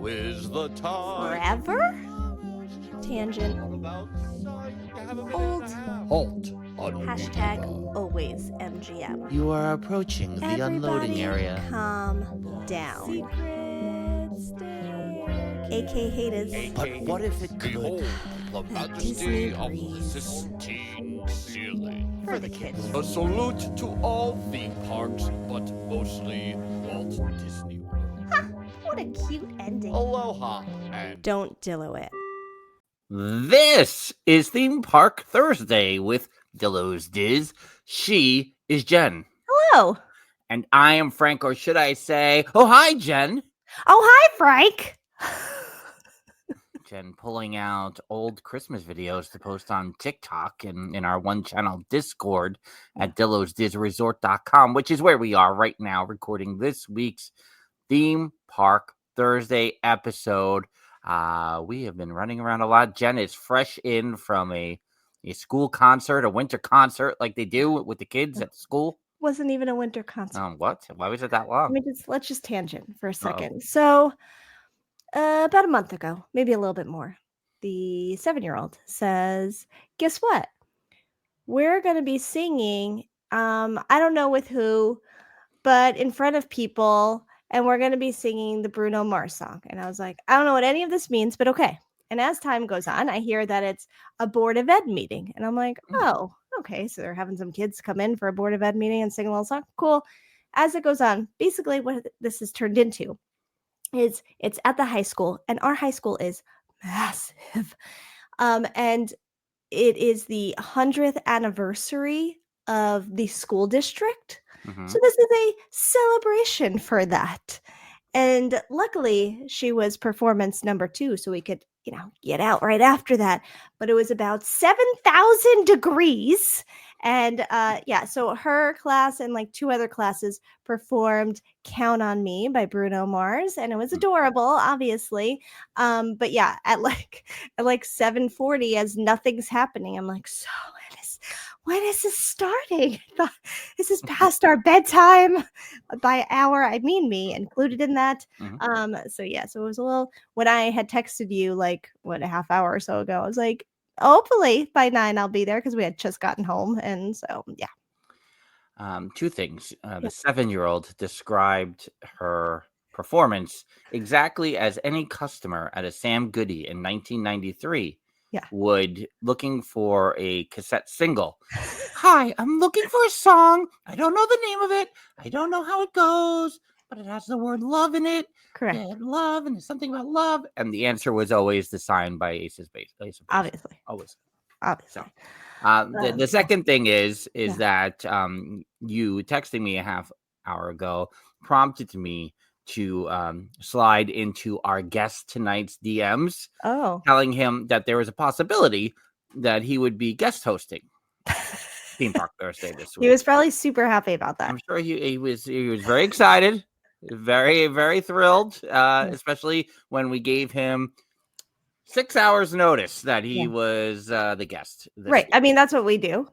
is the time. Forever? Tangent. Old. Halt. Hashtag always MGM. You are approaching the unloading area. Calm down. AK haters. But what if it could? Behold, the Disney majesty of the breeze. Sistine Ceiling. For the kids. A salute to all theme parks, but mostly Walt Disney World. What a cute ending. Aloha and Don't Dillo it. This is Theme Park Thursday with Dillo's Diz. She is Jen. Hello. And I am Frank, or should I say, oh, hi, Jen. Oh, hi, Frank. Jen pulling out old Christmas videos to post on TikTok and in our one-channel Discord at dillosdizresort.com, which is where we are right now recording this week's Theme Park Thursday episode. We have been running around a lot. Jen is fresh in from a school concert, a winter concert like they do with the kids at school. Wasn't even a winter concert. What? Why was it that long? Let's just tangent for a second. So, about a month ago, maybe a little bit more, the 7-year-old says, guess what? We're going to be singing, I don't know with who, but in front of people, and we're going to be singing the Bruno Mars song. And I was like, I don't know what any of this means, but okay. And as time goes on, I hear that it's a Board of Ed meeting. And I'm like, oh, okay. So they're having some kids come in for a Board of Ed meeting and sing a little song. Cool. As it goes on, basically what this has turned into is it's at the high school, and our high school is massive. And it is the 100th anniversary of the school district. Mhm. So this is a celebration for that. And luckily she was performance number 2, so we could, get out right after that. But it was about 7,000 degrees. And so her class and like 2 other classes performed Count on Me by Bruno Mars. And it was adorable, obviously. But yeah, at like 7:40, as nothing's happening, I'm like, so when is this starting? I thought, this is past our bedtime. By hour, I mean me included in that. Mhm. So it was a little, when I had texted you like a half hour or so ago, I was like, hopefully by 9 I'll be there, because we had just gotten home. And so, yeah. 2 things. The 7-year-old described her performance exactly as any customer at a Sam Goody in 1993 would, looking for a cassette single. Hi, I'm looking for a song. I don't know the name of it. I don't know how it goes, but it has the word love in it. Correct. Yeah, love, and there's something about love. And the answer was always the sign by Ace of Base. Obviously. Always. Obviously. The second thing is that you texting me a half hour ago prompted me to slide into our guest tonight's DMs, telling him that there was a possibility that he would be guest hosting Theme Park Thursday this week. He was probably super happy about that. I'm sure he was very excited, very, very thrilled, especially when we gave him 6 hours notice that he was the guest. Right. Week. I mean, that's what we do.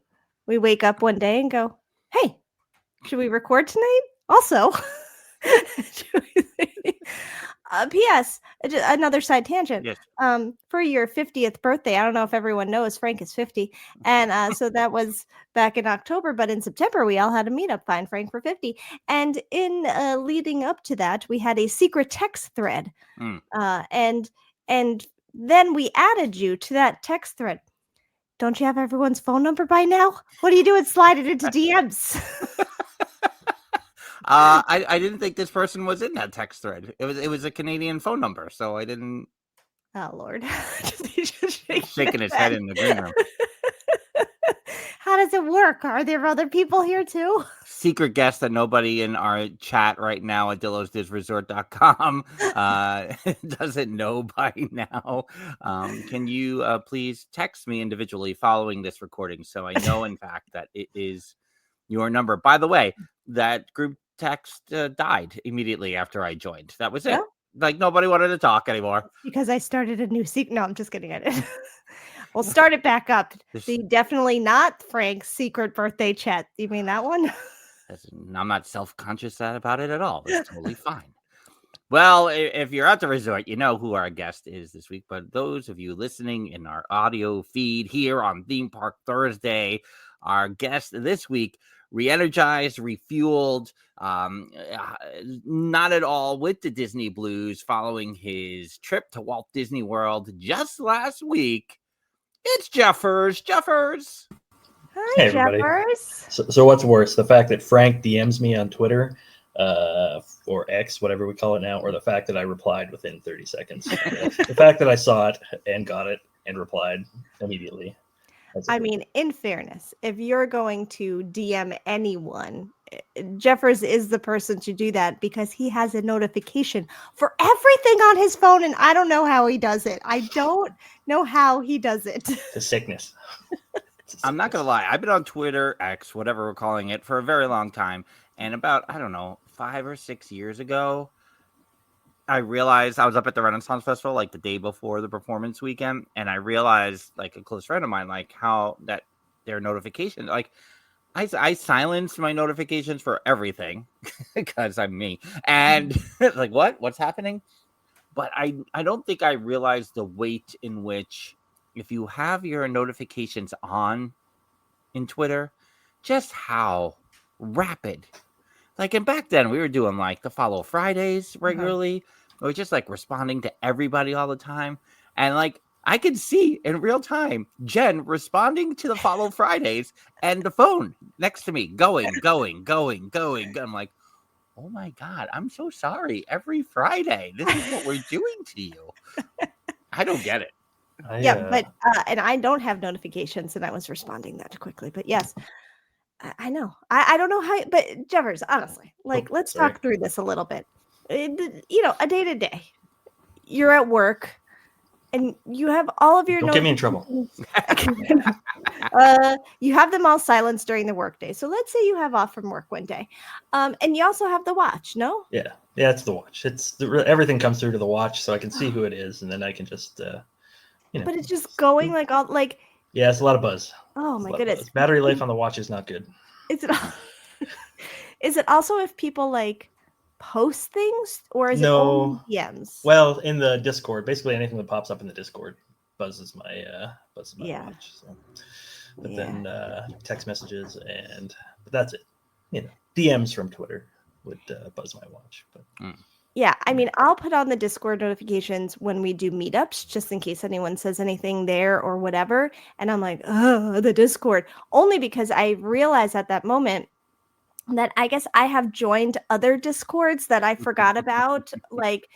We wake up one day and go, hey, should we record tonight? Also, P.S. Another side tangent. Yes. For your 50th birthday, I don't know if everyone knows Frank is 50. And so that was back in October, but in September, we all had a meetup, Find Frank for 50. And in leading up to that, we had a secret text thread. And then we added you to that text thread. Don't you have everyone's phone number by now? What do you do? Slide it into DMs. I didn't think this person was in that text thread. It was a Canadian phone number, so I didn't. Oh Lord, He's shaking his head in the green room. How does it work? Are there other people here too? Secret guest that nobody in our chat right now at dillosdizresort.com doesn't know by now. Can you please text me individually following this recording so I know, in fact, that it is your number? By the way, that group text died immediately after I joined. That was it. Like, nobody wanted to talk anymore. Because I started a new secret. No, I'm just kidding. I didn't. We'll start it back up. The definitely not Frank's secret birthday chat. You mean that one? I'm not self-conscious about it at all. It's totally fine. Well, if you're at the resort, you know who our guest is this week. But those of you listening in our audio feed here on Theme Park Thursday, our guest this week, re-energized, refueled, not at all with the Disney blues following his trip to Walt Disney World just last week. It's Jeffers. Jeffers. Hi, Hey, everybody. Jeffers. So what's worse, the fact that Frank DMs me on Twitter, or X, whatever we call it now, or the fact that I replied within 30 seconds? The fact that I saw it and got it and replied immediately. I mean, in fairness, if you're going to DM anyone, Jeffers is the person to do that because he has a notification for everything on his phone, and I don't know how he does it. I don't know how he does it. It's a sickness. I'm not going to lie. I've been on Twitter, X, whatever we're calling it, for a very long time. And about, I don't know, 5 or 6 years ago, I realized I was up at the Renaissance Festival like the day before the performance weekend. And I realized, like a close friend of mine, like how that their notifications, like I silenced my notifications for everything because I'm me. And like, what's happening? But I don't think I realized the weight in which, if you have your notifications on in Twitter, just how rapid. Like, and back then we were doing like the follow Fridays regularly, or just like responding to everybody all the time. And like, I could see in real time Jen responding to the follow Fridays and the phone next to me going. I'm like, oh my God, I'm so sorry. Every Friday, this is what we're doing to you. I don't get it. But and I don't have notifications, and I was responding that quickly. But yes, I know. I don't know how, but Jeffers, honestly, like, let's talk through this a little bit. A day to day, you're at work, and you have all of your. Don't get me in trouble. You have them all silenced during the workday. So let's say you have off from work one day, and you also have the watch. No. Yeah, it's the watch. Everything comes through to the watch, so I can see who it is, and then I can just. But it's just going like all like. Yeah, it's a lot of buzz. Oh my goodness! Battery life on the watch is not good. Is it also if people like post things, or is it only DMs? Well, in the Discord, basically anything that pops up in the Discord buzzes my watch. So. But then text messages but that's it. DMs from Twitter would buzz my watch. But. Yeah, I mean, I'll put on the Discord notifications when we do meetups, just in case anyone says anything there or whatever. And I'm like, oh, the Discord. Only because I realized at that moment that I guess I have joined other Discords that I forgot about, like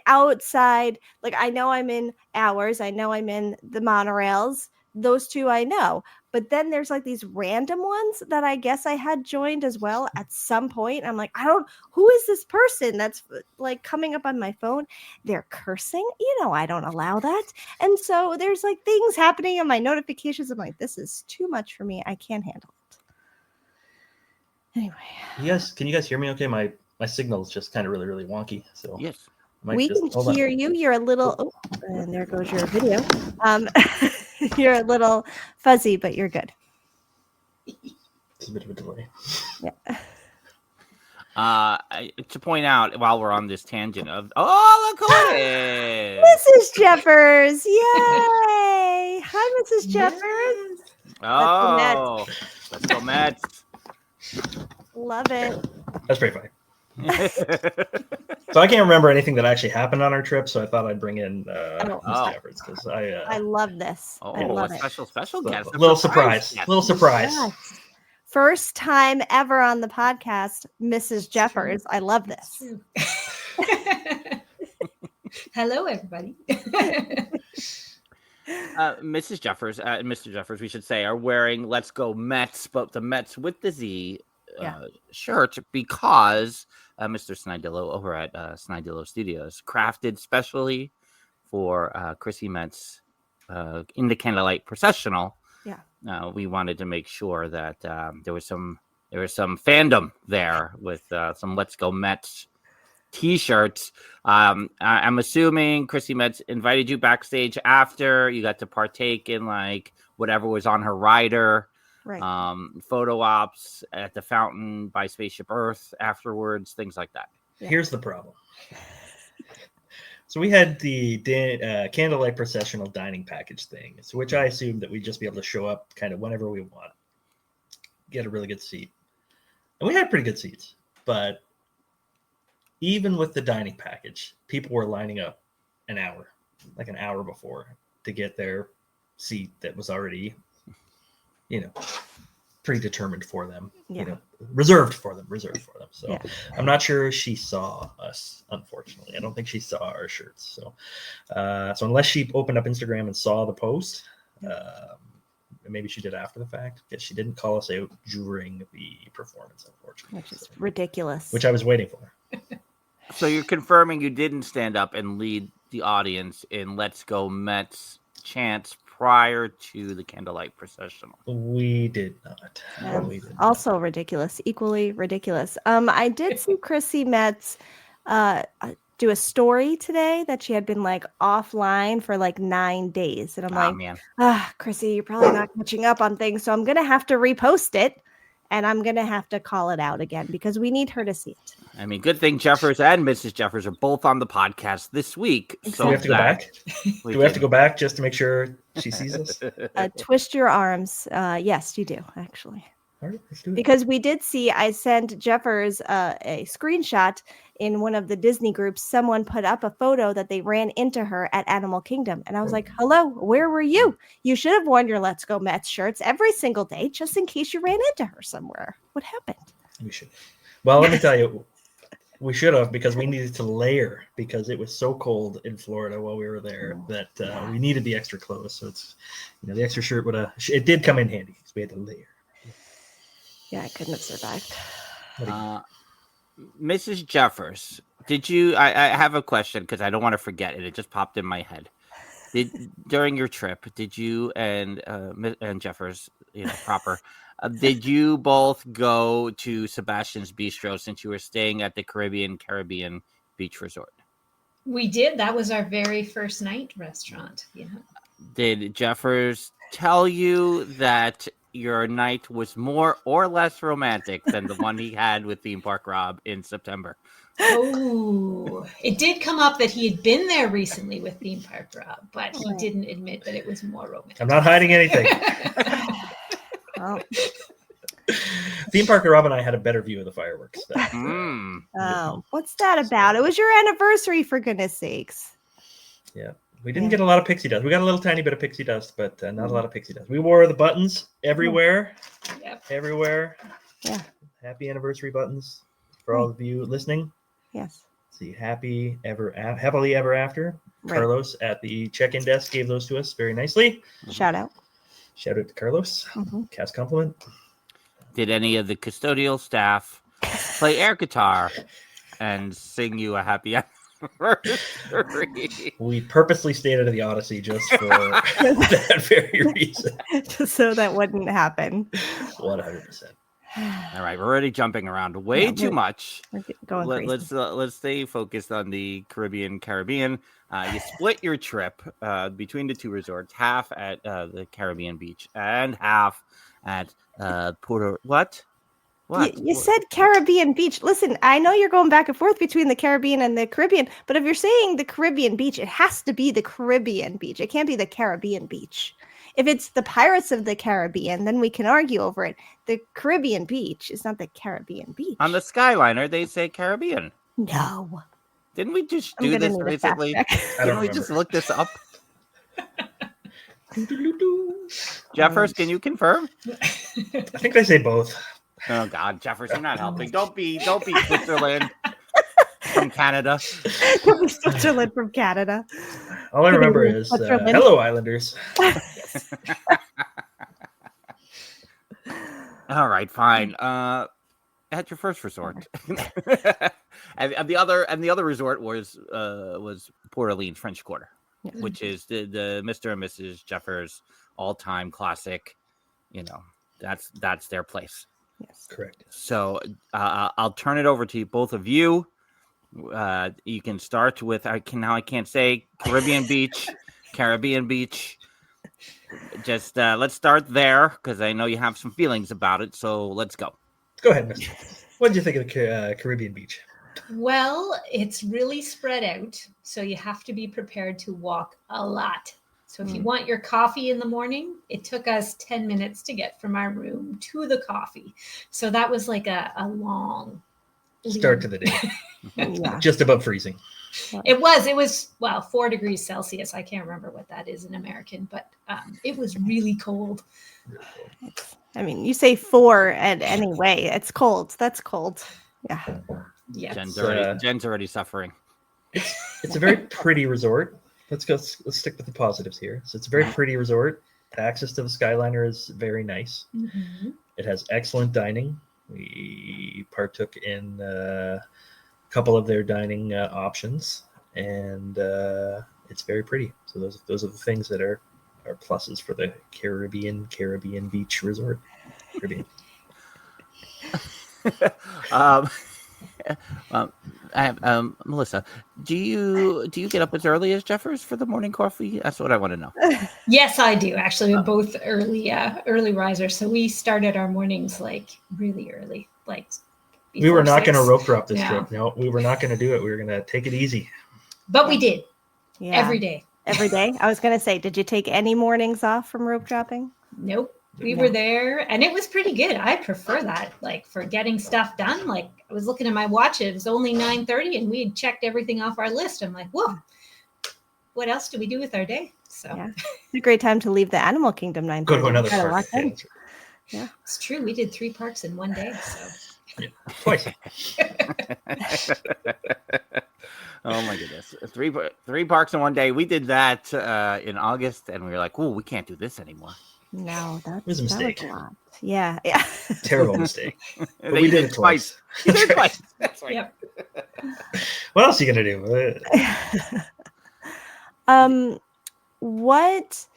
outside. Like, I know I'm in Ours. I know I'm in the monorails. Those two I know. But then there's like these random ones that I guess I had joined as well at some point. I'm like, who is this person that's like coming up on my phone? They're cursing. I don't allow that. And so there's like things happening in my notifications. I'm like, this is too much for me. I can't handle it. Anyway. Can you guys hear me okay? My signal is just kind of really, really wonky. So yes. We can hear you. You're a little, and there goes your video. You're a little fuzzy, but you're good. It's a bit of a delay. Yeah. To point out, while we're on this tangent of, look who it is! Mrs. Jeffers! Yay! Hi, Mrs. Jeffers. Oh, let's go Mets. Love it. That's pretty funny. So I can't remember anything that actually happened on our trip, so I thought I'd bring in Mr. Jeffers because I love this. I love it. Special guest. Little surprise. Yes. First time ever on the podcast, Mrs. Jeffers. I love this. Hello, everybody. Mrs. Jeffers, Mr. Jeffers, we should say, are wearing "Let's Go Mets," but the Mets with the Z shirt because Mr. Snidillo over at Snidillo Studios crafted specially for Chrissy Metz in the Candlelight Processional. Yeah, we wanted to make sure that there was some fandom there with some "Let's Go Mets" T-shirts. I'm assuming Chrissy Metz invited you backstage after you got to partake in like whatever was on her rider. Right. Photo ops at the fountain by Spaceship Earth afterwards, things like that. Here's the problem. So we had the candlelight processional dining package thing, so which I assumed that we'd just be able to show up kind of whenever we want, get a really good seat. And we had pretty good seats, but even with the dining package, people were lining up an hour before to get their seat that was already, predetermined for them, reserved for them. So I'm not sure she saw us, unfortunately. I don't think she saw our shirts. So unless she opened up Instagram and saw the post, maybe she did after the fact, because she didn't call us out during the performance, unfortunately. Which is ridiculous. Which I was waiting for. So you're confirming you didn't stand up and lead the audience in "Let's Go Mets" chants prior to the candlelight processional? We did not. Also ridiculous. Equally ridiculous. I did see Chrissy Metz do a story today that she had been offline for 9 days. And I'm man. Chrissy, you're probably not catching up on things. So I'm going to have to repost it. And I'm going to have to call it out again because we need her to see it. I mean, good thing Jeffers and Mrs. Jeffers are both on the podcast this week. Exactly. So do we have to go back? Do we have to go back just to make sure she sees us? Twist your arms. Yes, you do, actually. All right, let's do it. Because we did see, I sent Jeffers a screenshot in one of the Disney groups. Someone put up a photo that they ran into her at Animal Kingdom. And I was like, hello, where were you? You should have worn your Let's Go Mets shirts every single day, just in case you ran into her somewhere. What happened? We should. Well, let me tell you, we should have, because we needed to layer, because it was so cold in Florida while we were there that we needed the extra clothes. So it's, the extra shirt it did come in handy, so we had to layer. Yeah, I couldn't have survived. Mrs. Jeffers, did you? I have a question because I don't want to forget it. It just popped in my head. During your trip, did you and Jeffers, proper? Did you both go to Sebastian's Bistro since you were staying at the Caribbean Beach Resort? We did. That was our very first night restaurant. Yeah. Did Jeffers tell you that your night was more or less romantic than the one he had with Theme Park Rob in September? Oh, it did come up that he had been there recently with Theme Park Rob, but he didn't admit that it was more romantic. I'm not hiding anything. Oh. Theme Park Rob and I had a better view of the fireworks. Oh, what's that about? It was your anniversary, for goodness sakes. Yeah. We didn't get a lot of pixie dust. We got a little tiny bit of pixie dust, but not a lot of pixie dust. We wore the buttons everywhere. Yep. Everywhere. Yeah. Happy anniversary buttons for all of you listening. Yes. Let's see, happily ever after. Right. Carlos at the check-in desk gave those to us very nicely. Shout out. Shout out to Carlos. Cast compliment. Did any of the custodial staff play air guitar and sing you a happy anniversary? We purposely stayed out of the Odyssey just for that very reason. Just so that wouldn't happen. 100%. All right, we're already jumping around way too much. We're going crazy. Let's stay focused on the Caribbean. You split your trip between the two resorts, half at the Caribbean Beach and half at Puerto. What? You said Caribbean Beach. Listen, I know you're going back and forth between the Caribbean and the Caribbean, but if you're saying the Caribbean Beach, it has to be the Caribbean Beach. It can't be the Caribbean Beach. If it's the Pirates of the Caribbean, then we can argue over it. The Caribbean Beach is not the Caribbean Beach. On the Skyliner, they say Caribbean. No. Didn't we just do this recently? Didn't we just look this up? Jeffers, can you confirm? I think they say both. Oh God, Jeffers, you're not helping. Don't be Switzerland from Canada. Don't be Switzerland from Canada. All I remember is hello, Islanders. All right, fine. At your first resort, and the other resort was Port Orleans French Quarter, which is the Mr. and Mrs. Jeffers all-time classic. That's their place. Yes, correct. So I'll turn it over to you, both of you. You can start with I can't say Caribbean Beach. Just let's start there because I know you have some feelings about it. So let's go. Go ahead, Mr. What did you think of the Caribbean Beach? Well, it's really spread out, so you have to be prepared to walk a lot. So if you want your coffee in the morning, it took us 10 minutes to get from our room to the coffee. So that was like a long Start to the day. Yeah. Just above freezing. It was, well, 4 degrees Celsius. I can't remember what that is in American, but it was really cold. Really cold. I mean, you say 4 and anyway, it's cold. That's cold. Yeah. Yeah. Jen's already suffering. It's a very pretty resort. Let's stick with the positives here. So it's a very pretty resort. Access to the Skyliner is very nice. Mm-hmm. It has excellent dining. We partook in a couple of their dining options, and it's very pretty. So those are the things that are pluses for the Caribbean Beach Resort. Caribbean. Melissa, do you get up as early as Jeffers for the morning coffee? That's what I want to know. Yes, I do. Actually, we're both early risers. So we started our mornings like really early. Like We were not going to 6. rope drop this trip. No, we were not going to do it. We were going to take it easy. But we did. Yeah. Every day. Every day. I was going to say, did you take any mornings off from rope dropping? Nope. We No. were there and it was pretty good. I prefer that. Like for getting stuff done. Like I was looking at my watch. It was only 9:30 and we had checked everything off our list. I'm like, whoa, what else do we do with our day? So Yeah. It's a great time to leave the animal kingdom 9:30. Go to another Gotta park. lock in. Yeah. it's true. We did 3 parks in one day. So Twice. Oh my goodness. Three parks in one day. We did that in August and we were like, oh, we can't do this anymore. No, It was a mistake. a lot. Yeah. Yeah. Terrible mistake. But They we did it twice. You did it twice. That's right. Yep. What else are you going to do? What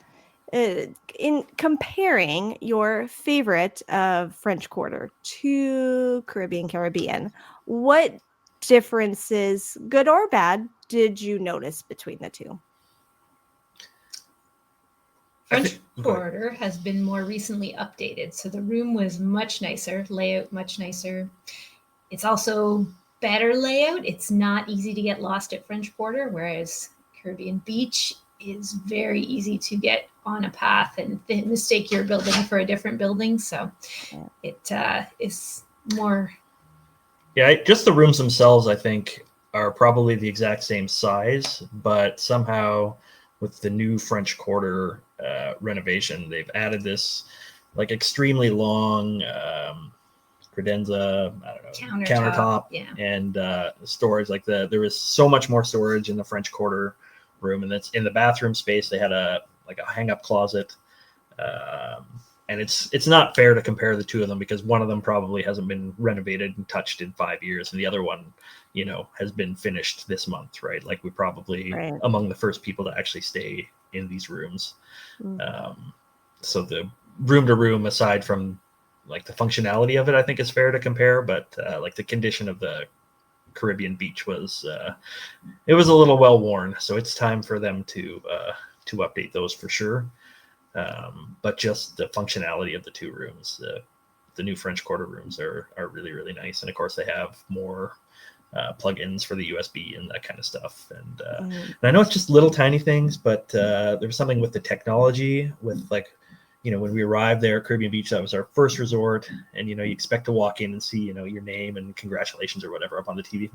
in comparing your favorite of French Quarter to Caribbean, what differences, good or bad, did you notice between the two? French Quarter has been more recently updated. So the room was much nicer, layout much nicer. It's also better layout. It's not easy to get lost at French Quarter, whereas Caribbean Beach is very easy to get on a path and mistake your building for a different building. So it is more. Yeah, just the rooms themselves, I think, are probably the exact same size, but somehow with the new French Quarter renovation, they've added this like extremely long credenza, I don't know, countertop and storage. Like there was so much more storage in the French Quarter room, and that's in the bathroom space. They had a hang-up closet, and it's not fair to compare the two of them because one of them probably hasn't been renovated and touched in 5 years, and the other one, has been finished this month, right? Like we probably among the first people to actually stay in these rooms. So the room to room, aside from like the functionality of it, I think is fair to compare, but like the condition of the Caribbean Beach was it was a little well worn, so it's time for them to update those for sure. But just the functionality of the two rooms, the new French Quarter rooms are really, really nice, and of course they have more plugins for the USB and that kind of stuff. And I know it's just little tiny things, but there was something with the technology with like, when we arrived there at Caribbean Beach, that was our first resort, and you expect to walk in and see your name and congratulations or whatever up on the TV.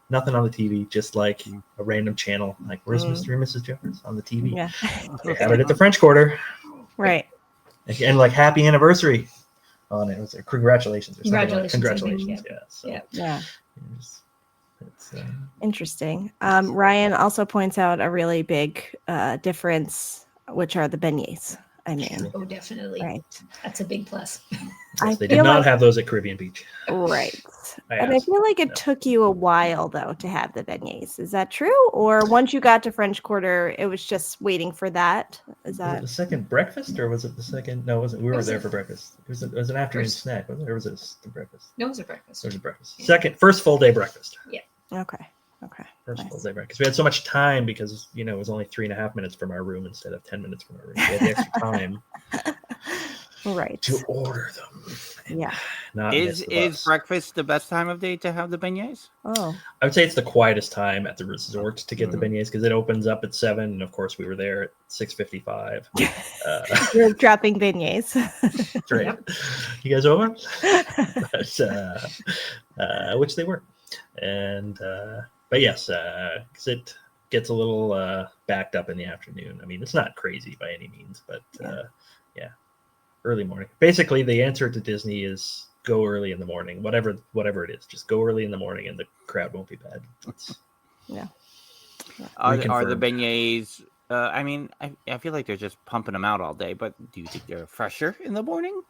Nothing on the TV, just like a random channel, like where's Mr. and Mrs. Jeffers on the TV. They had it at the French Quarter, right? And like happy anniversary on it. It was like, congratulations or something. Congratulations. Yeah. So, Yeah. It's interesting. Ryan also points out a really big difference, which are the beignets. I mean, oh, definitely. Right. That's a big plus. Yes, they did not have those at Caribbean Beach. Right. And I feel like it took you a while, though, to have the beignets. Is that true? Or once you got to French Quarter, it was just waiting for that? Was it the second breakfast, or was it the second? No, it wasn't. We weren't there for breakfast. It was an afternoon snack, wasn't it? Or was it the breakfast? No, it was a breakfast. It was a breakfast. First full day breakfast. Yeah. Okay. First full day breakfast. We had so much time because it was only 3.5 minutes from our room instead of 10 minutes from our room. We had the extra time. Right. to order them. And Yeah. not miss Is the is bus. breakfast the best time of day to have the beignets? Oh. I would say it's the quietest time at the resort to get the beignets because it opens up at 7, and of course we were there at 6:55. You're dropping beignets. That's right. Yep. You guys over? Which they were, and but yes, because it gets a little backed up in the afternoon. I mean, it's not crazy by any means, but yeah, early morning. Basically, the answer to Disney is go early in the morning. Whatever it is, just go early in the morning, and the crowd won't be bad. Are the Reconfirmed. beignets? I mean, I feel like they're just pumping them out all day. But do you think they're fresher in the morning?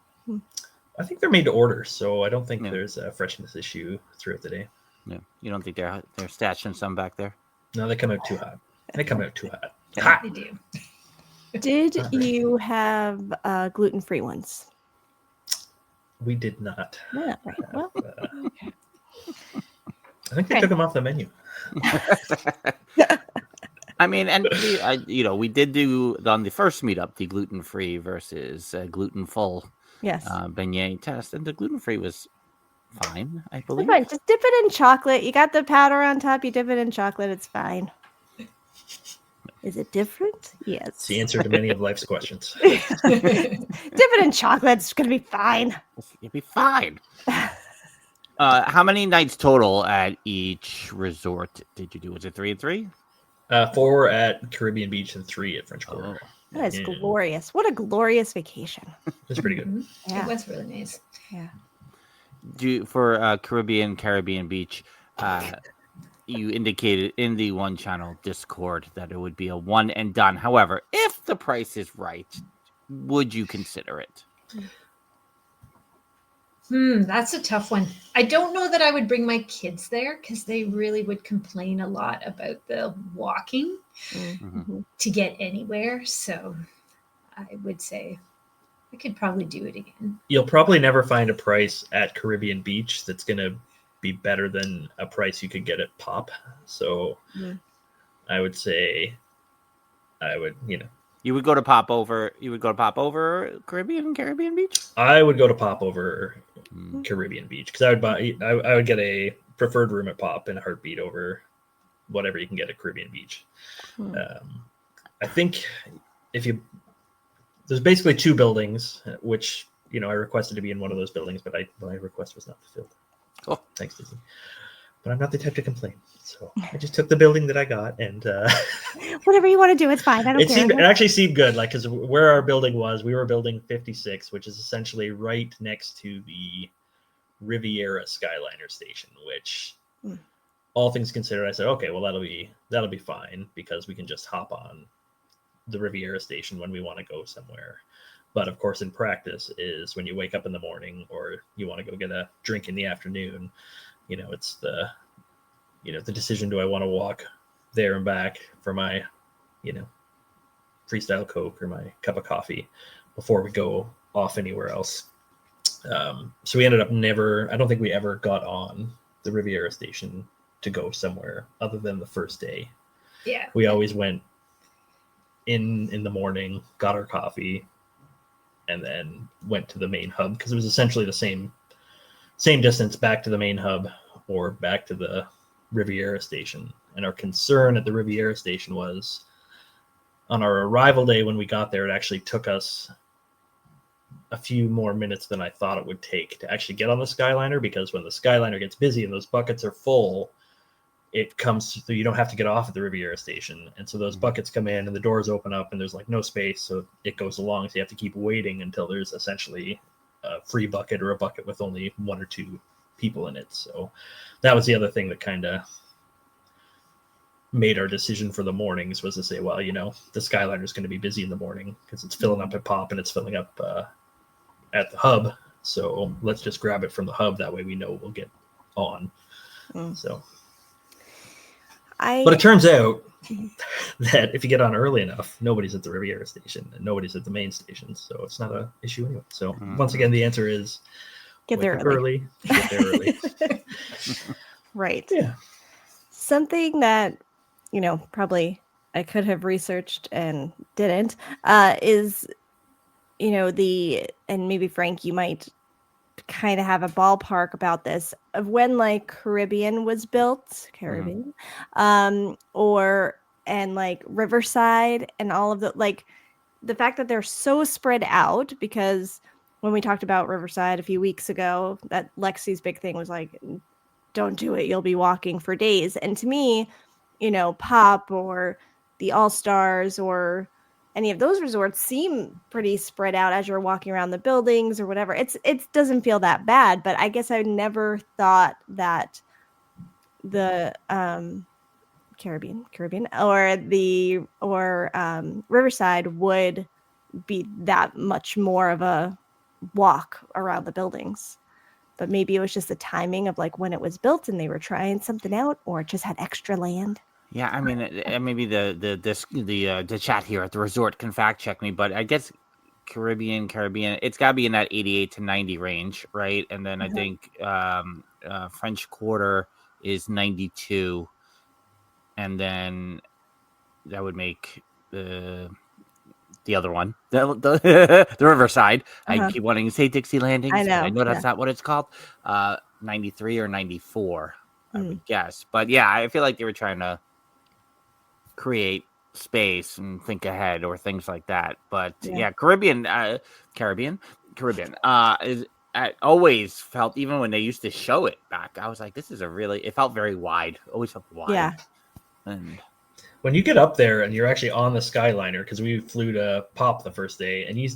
I think they're made to order, so I don't think Yeah. there's a freshness issue throughout the day. No, you don't think they're stashing some back there? No, they come out too hot. They come out too hot. Yeah. Hot. They do. Did Not really. you have gluten-free ones? We did not. Yeah, right. Well, I think they took them off the menu. I mean, and we did do on the first meetup the gluten-free versus gluten-full yes. beignet test, and the gluten-free was fine, I That's believe. fine. Just dip it in chocolate. You got the powder on top. You dip it in chocolate. It's fine. Is it different? Yes. It's the answer to many of life's questions. Dip it in chocolate. It's gonna be fine. You'll be fine. How many nights total at each resort did you do? Was it 3 and 3? 4 at Caribbean Beach and 3 at French Quarter. That is Yeah. glorious. What a glorious vacation. It's pretty good. Mhm. Yeah. It was really nice. Yeah. For Caribbean Beach, you indicated in the one channel Discord that it would be a one and done. However, if the price is right, would you consider it? That's a tough one. I don't know that I would bring my kids there because they really would complain a lot about the walking Mhm. to get anywhere. So I would say I could probably do it again. You'll probably never find a price at Caribbean Beach that's going to be better than a price you could get at Pop. So Mhm. I would say You would go to pop over. You would go to pop over Caribbean Beach. I would go to Pop over Mm. Caribbean Beach because I would get a preferred room at Pop in a heartbeat over whatever you can get at Caribbean Beach. Hmm. I think there's basically 2 buildings, which I requested to be in one of those buildings, but my request was not fulfilled. Oh. Thanks, Disney. But I'm not the type to complain, so I just took the building that I got, and Whatever you want to do, it's fine. I don't care. it actually seemed good. Like, because where our building was, we were building 56, which is essentially right next to the Riviera Skyliner station. Which, all things considered, I said, okay, well that'll be fine because we can just hop on the Riviera station when we want to go somewhere. But of course, in practice, is when you wake up in the morning or you want to go get a drink in the afternoon. It's the decision: do I want to walk there and back for my freestyle Coke or my cup of coffee before we go off anywhere else? So we ended up I don't think we ever got on the Riviera station to go somewhere other than the first day. Yeah. We always went in the morning, got our coffee, and then went to the main hub because it was essentially the same distance back to the main hub or back to the Riviera station. And our concern at the Riviera station was on our arrival day when we got there, it actually took us a few more minutes than I thought it would take to actually get on the Skyliner, because when the Skyliner gets busy and those buckets are full, it comes through, you don't have to get off at the Riviera station. And so those buckets come in and the doors open up and there's like no space. So it goes along. So you have to keep waiting until there's essentially a free bucket or a bucket with only 1 or 2 people in it. So that was the other thing that kind of made our decision for the mornings, was to say, well, the Skyliner is going to be busy in the morning because it's filling up at Pop and it's filling up at the hub. So let's just grab it from the hub. That way we know we'll get on. So, but it turns out that if you get on early enough, nobody's at the Riviera station and nobody's at the main station. So it's not an issue anyway. So once again, the answer is Get there early. Get there early. Right. Yeah. Something that, probably I could have researched and didn't, is you know, and maybe Frank, you might kind of have a ballpark about this of when like Caribbean was built, and like Riverside and all of the, like, the fact that they're so spread out, because when we talked about Riverside a few weeks ago, that Lexi's big thing was like, don't do it, you'll be walking for days. And to me, you know, Pop or the All-Stars or any of those resorts seem pretty spread out as you're walking around the buildings or whatever. It doesn't feel that bad, but I guess I never thought that the Caribbean or Riverside would be that much more of a walk around the buildings. But maybe it was just the timing of like when it was built and they were trying something out, or it just had extra land. Yeah, I mean, maybe the chat here at the resort can fact check me, but I guess Caribbean, it's got to be in that 88 to 90 range, right? And then I think French Quarter is 92, and then that would make the other one, the Riverside. I keep wanting to say Dixie Landings. I know that's not what it's called. 93 or 94, I would guess. But yeah, I feel like they were trying to create space and think ahead or things like that. But yeah, Caribbean is. I always felt, even when they used to show it back, I was like, this is it felt very wide. Always felt wide. Yeah. And when you get up there and you're actually on the Skyliner, because we flew to Pop the first day, and you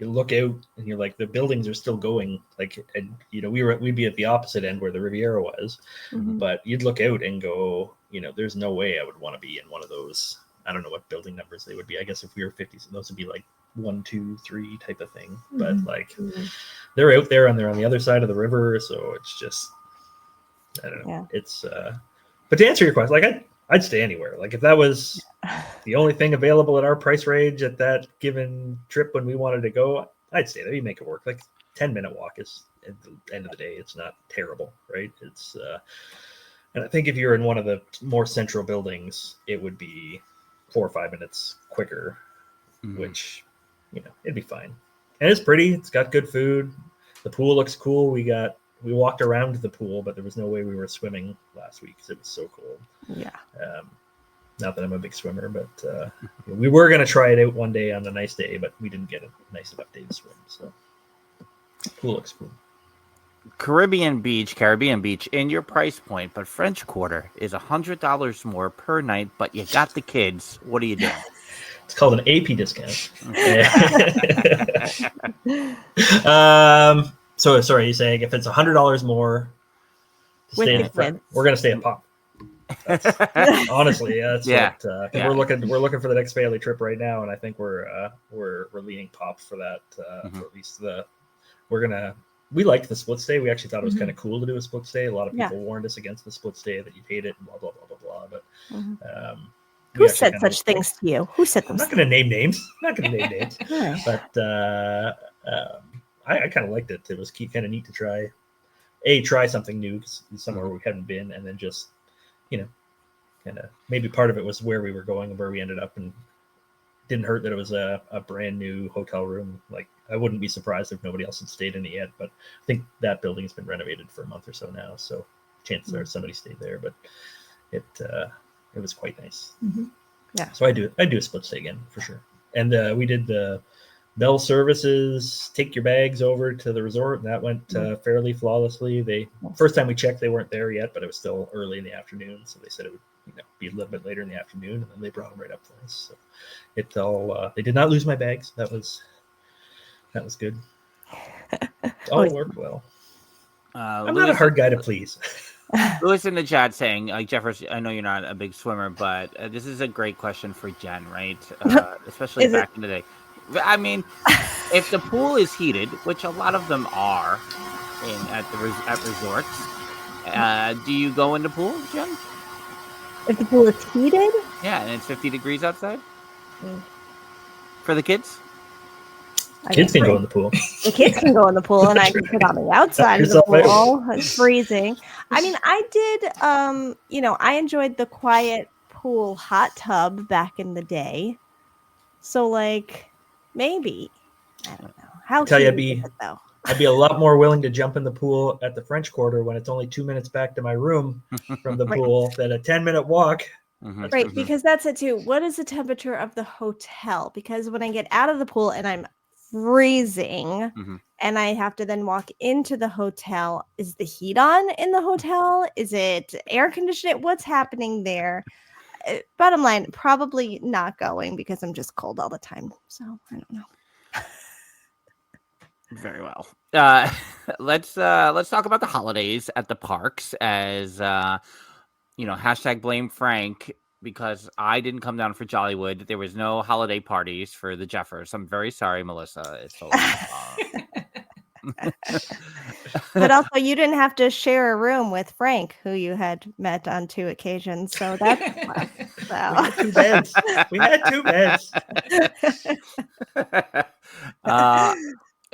look out and you're like, the buildings are still going, like, and you know, we'd be at the opposite end where the Riviera was, but you'd look out and go, you know, there's no way I would want to be in one of those. I don't know what building numbers they would be. I guess if we were 50, so those would be like 1, 2, 3 type of thing. But like, they're out there and they're on the other side of the river, so it's just, I don't know. Yeah. It's but to answer your question, like, I'd stay anywhere. Like, if that was the only thing available at our price range at that given trip when we wanted to go, I'd stay there. You make it work. Like, 10-minute walk is, at the end of the day, it's not terrible, right? It's and I think if you're in one of the more central buildings, it would be 4 or 5 minutes quicker, which, you know, it'd be fine. And it's pretty. It's got good food. The pool looks cool. We walked around the pool, but there was no way we were swimming last week because it was so cold. Yeah. Not that I'm a big swimmer, but we were going to try it out one day on a nice day, but we didn't get a nice enough day to swim. So pool looks cool. Caribbean Beach in your price point, but French Quarter is $100 more per night, but you got the kids. What are you doing? It's called an AP discount. So sorry, you're saying if it's $100 more to stay in the we're going to stay at Pop. Honestly, that's what we're looking for the next family trip right now, and I think we're leaning Pop for that. For at least we liked the split stay. We actually thought it was kind of cool to do a split stay. A lot of people warned us against the split stay, that you'd hate it and blah blah blah blah blah. But who said such things to you? Who said those? I'm not going to name names. But I kind of liked it. It was kind of neat to try something new, somewhere we hadn't been, and then just, you know, kind of maybe part of it was where we were going and where we ended up, and didn't hurt that it was a brand new hotel room. Like, I wouldn't be surprised if nobody else had stayed in it yet, but I think that building has been renovated for a month or so now, so chances are somebody stayed there. But it was quite nice. Yeah. So I'd do a split stay again for sure. And we did the Bell Services, take your bags over to the resort, and that went fairly flawlessly. First time we checked, they weren't there yet, but it was still early in the afternoon, so they said it would, you know, be a little bit later in the afternoon, and then they brought them right up for us. So they did not lose my bags. That was good. All worked well. I'm not a hard guy to please. Lewis in the chat saying, like, Jeffers, I know you're not a big swimmer, but this is a great question for Jen, right? Especially back in the day. I mean, if the pool is heated, which a lot of them are at resorts, do you go in the pool, Jen? If the pool is heated? Yeah, and it's 50 degrees outside? For the kids? Kids can go in the pool. The kids can go in the pool, and I can sit on the outside of the pool. It's freezing. I mean, I did, you know, I enjoyed the quiet pool hot tub back in the day. So, like, maybe. I don't know. How tell you, cute is it, though? I'd be a lot more willing to jump in the pool at the French Quarter when it's only 2 minutes back to my room from the pool than a 10-minute walk. Right, because that's it too. What is the temperature of the hotel? Because when I get out of the pool and I'm freezing and I have to then walk into the hotel, is the heat on in the hotel? Is it air conditioning? What's happening there? Bottom line, probably not going because I'm just cold all the time. So I don't know. Very well. Let's talk about the holidays at the parks. As hashtag blame Frank, because I didn't come down for Jollywood. There was no holiday parties for the Jeffers. I'm very sorry, Melissa. It's But also, you didn't have to share a room with Frank, who you had met on 2 occasions. So that's We had 2 beds. We had 2 beds.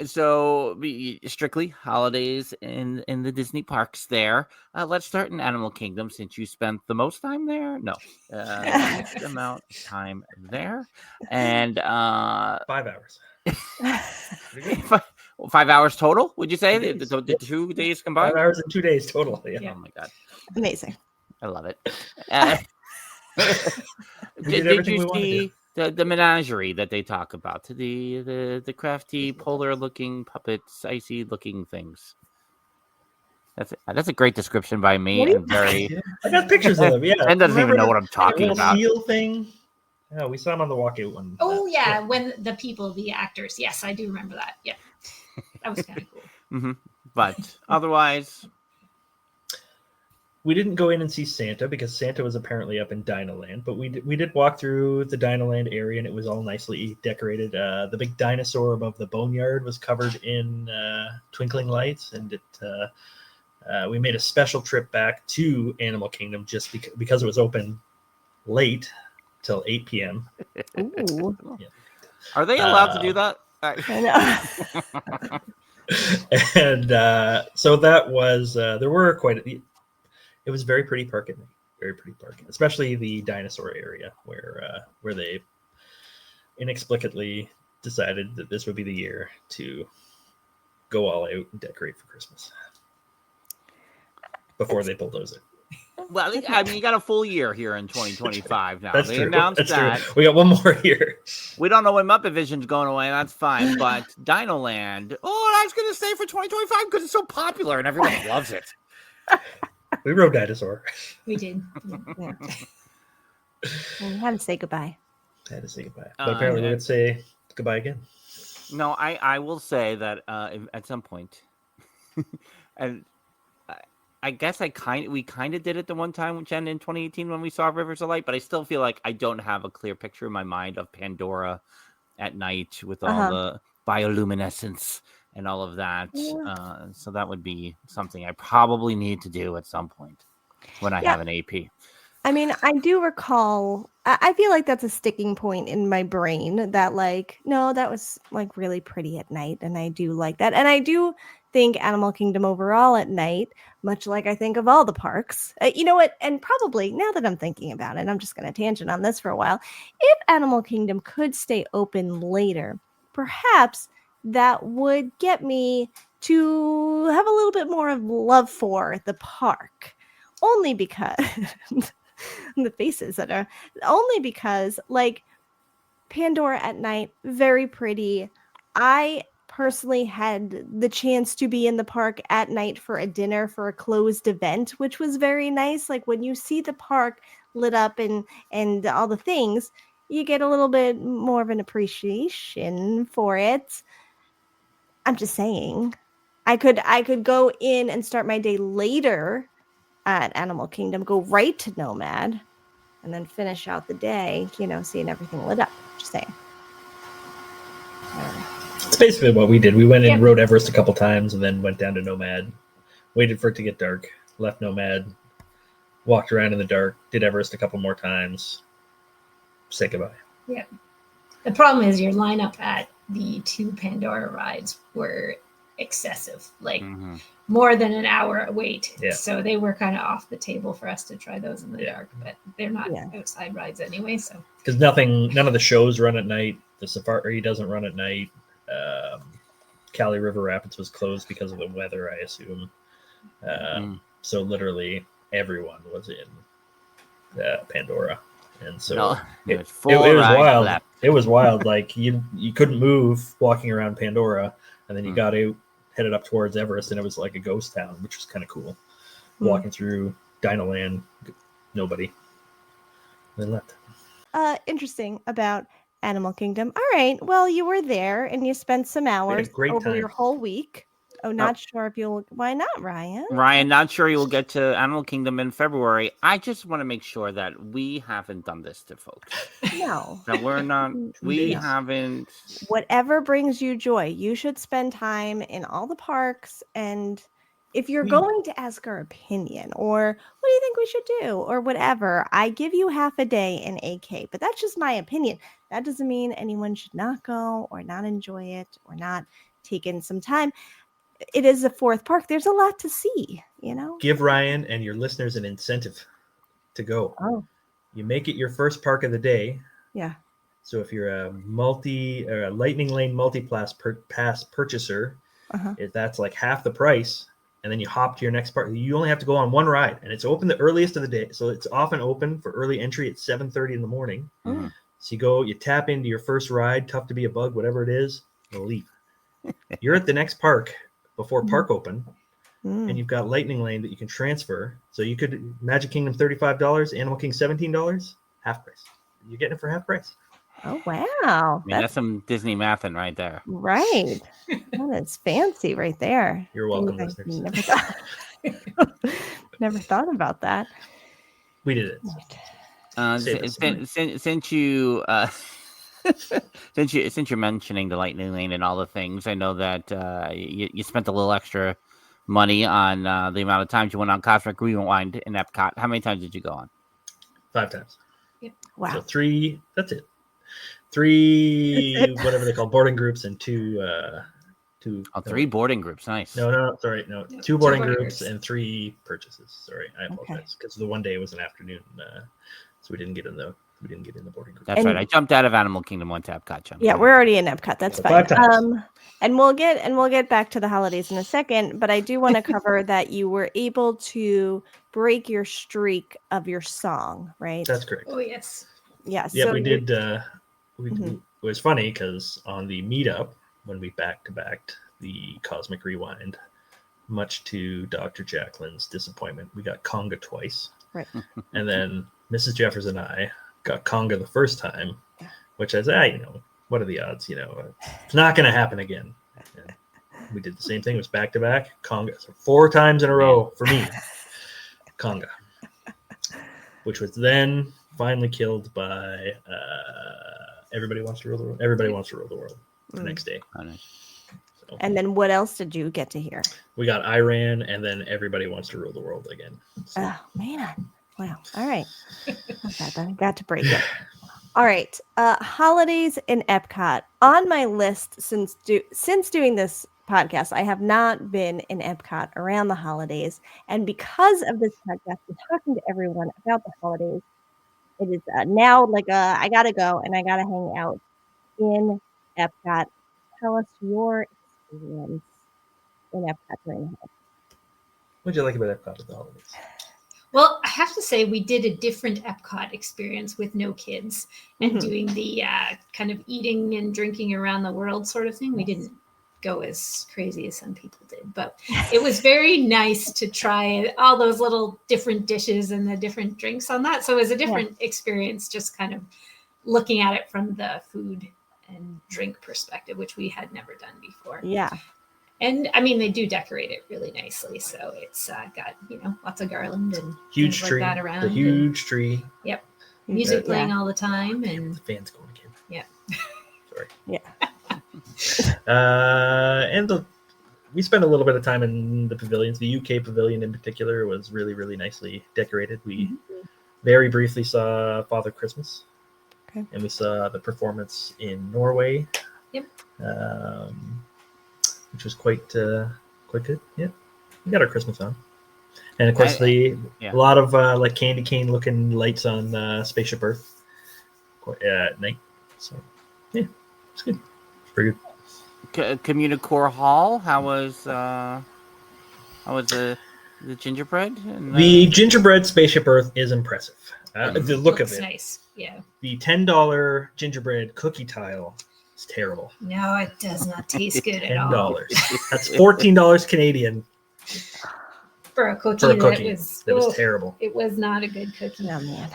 So strictly holidays in the Disney parks there. Let's start in Animal Kingdom, since you spent the most time there. No, least amount of time there, and 5 hours. 5 hours total. Would you say 2 days. the 2 days combined? 5 hours and 2 days total. Yeah. Oh my god, amazing. I love it. We did Did everything you we wanted to see the menagerie that they talk about? The crafty polar looking puppets, icy looking things. That's a great description by me, and very. Yeah. I got pictures of them. Yeah, Ben doesn't even know what I'm talking about. Seal thing. Yeah, we saw them on the walkout one. Oh yeah, when the actors. Yes, I do remember that. Yeah, that was kind of cool. But otherwise, we didn't go in and see Santa because Santa was apparently up in Dinoland. But we did walk through the Dinoland area, and it was all nicely decorated. The big dinosaur above the boneyard was covered in twinkling lights, and we made a special trip back to Animal Kingdom just because it was open late till 8 p.m. Ooh. Yeah. are they allowed to do that? I know. And so that was there were it was very pretty park at night, very pretty park, especially the dinosaur area where they inexplicably decided that this would be the year to go all out and decorate for Christmas before they bulldoze it. Well, I mean, you got a full year here in 2025 now. That's They true. announced That's that. true. We got one more year. We don't know when Muppet Vision's going away. That's fine. But Dinoland, I was going to say for 2025 because it's so popular and everyone loves it. We rode dinosaur. We did. Yeah. And we had to say goodbye. I had to say goodbye. But apparently we're going to say goodbye again. No, I will say that at some point, and I guess we kind of did it the one time, Jen, in 2018 when we saw Rivers of Light, but I still feel like I don't have a clear picture in my mind of Pandora at night with all the bioluminescence and all of that. Yeah. So that would be something I probably need to do at some point when I have an AP. I mean, I do recall, I feel like that's a sticking point in my brain that no, that was really pretty at night. And I do like that. And I do think Animal Kingdom overall at night, much like I think of all the parks, you know what? And probably now that I'm thinking about it, I'm just going to tangent on this for a while. If Animal Kingdom could stay open later, perhaps that would get me to have a little bit more of love for the park, only because the faces that are only because Pandora at night, very pretty. I personally had the chance to be in the park at night for a dinner for a closed event, which was very nice. When you see the park lit up and all the things, you get a little bit more of an appreciation for it. I'm just saying, I could go in and start my day later at Animal Kingdom, go right to Nomad, and then finish out the day, seeing everything lit up. Just saying. It's basically what we did. We went and rode Everest a couple times and then went down to Nomad, waited for it to get dark, left Nomad, walked around in the dark, did Everest a couple more times, say goodbye. Yeah. The problem is your lineup at the 2 Pandora rides were excessive, more than an hour wait. Yeah. So they were kind of off the table for us to try those in the dark, but they're not outside rides anyway. So because none of the shows run at night. The safari doesn't run at night. Cali River Rapids was closed because of the weather, I assume. So literally everyone was in Pandora, and so it was wild. Left. It was wild. Like you couldn't move walking around Pandora, and then you got out, headed up towards Everest, and it was like a ghost town, which was kind of cool. Walking through Dino Land, nobody. Then left. Interesting about Animal Kingdom. All right. Well, you were there and you spent some hours over your whole week. Oh, not sure if you'll. Why not, Ryan? Ryan, not sure you will get to Animal Kingdom in February. I just want to make sure that we haven't done this to folks. No. That we're not. We haven't. Whatever brings you joy. You should spend time in all the parks. And if you're going to ask our opinion or what do you think we should do or whatever, I give you half a day in AK. But that's just my opinion. That doesn't mean anyone should not go or not enjoy it or not take in some time. It is a fourth park. There's a lot to see, you know. Give Ryan and your listeners an incentive to go. Oh, you make it your first park of the day. Yeah. So if you're a Lightning Lane multi-pass purchaser, that's like half the price, and then you hop to your next park. You only have to go on one ride, and it's open the earliest of the day. So it's often open for early entry at 7:30 in the morning. Mm-hmm. So you tap into your first ride, Tough to Be a Bug, whatever it is, you'll leave. You're at the next park before park open, and you've got Lightning Lane that you can transfer. So you could Magic Kingdom $35, Animal Kingdom $17, half price. You're getting it for half price. Oh wow! I mean, that's some Disney mathin' right there. Right. That is fancy right there. You're welcome, listeners. Never thought about that. We did it. Since you since you're mentioning the Lightning Lane and all the things, I know that you spent a little extra money on the amount of times you went on Cosmic Rewind in Epcot. How many times did you go on? 5 times. Yep. Wow. So 3. That's it. 3 whatever they call boarding groups and 2. 3 boarding groups. Nice. No. Sorry, no. 2 boarding groups and 3 purchases. Sorry, I apologize because the one day was an afternoon, so we didn't get in the boarding group. That's right. I jumped out of Animal Kingdom, went to Epcot. Yeah, we're already in Epcot. That's fine. 5 times. And we'll get back to the holidays in a second, but I do want to cover that you were able to break your streak of your song, right? That's correct. Oh yes. Yes. Yeah, we did. It was funny because on the meetup when we back-to-backed the Cosmic Rewind, much to Dr. Jacqueline's disappointment, we got Conga twice. Right. And then Mrs. Jeffers and I got Conga the first time, which I said, what are the odds? It's not going to happen again. And we did the same thing. It was back-to-back Conga. So 4 times in a row for me, Conga, which was then finally killed by Everybody Wants to Rule the World. Everybody Wants to Rule the World the next day. Oh, nice. So, and then what else did you get to hear? we got Iran, and then Everybody Wants to Rule the World again. So, Oh man. Wow. All right. I got to break it. All right. Holidays in Epcot. On my list since doing this podcast, I have not been in Epcot around the holidays. And because of this podcast and talking to everyone about the holidays, it is now like I got to go and I got to hang out in Epcot. Tell us your experience in Epcot during the holidays. what did you like about Epcot with the holidays? Well, I have to say we did a different Epcot experience with no kids and doing the kind of eating and drinking around the world sort of thing. We didn't go as crazy as some people did, but it was very nice to try all those little different dishes and the different drinks on that. So it was a different experience, just kind of looking at it from the food and drink perspective, which we had never done before. Yeah. And I mean, they do decorate it really nicely. So it's got, lots of garland and Huge things tree. like that around. The huge tree. Yep. Music Yeah. playing all the time. And The fans going again. Yeah. Sorry. Yeah. We spent a little bit of time in the pavilions. The UK pavilion in particular was really, really nicely decorated. We very briefly saw Father Christmas. Okay. And we saw the performance in Norway. Yep. Which was quite good. Yeah. We got our Christmas on. And of course a lot of like candy cane looking lights on Spaceship Earth at night. So yeah, it's good. It's pretty good. Communicore Hall. How was the gingerbread? And, The gingerbread Spaceship Earth is impressive. The look Looks of it. nice. Yeah. The $10 gingerbread cookie tile is terrible. No, it does not taste good at all. $10. That's $14 Canadian For a cookie, for a cookie. that was terrible. It was not a good cookie. Oh man.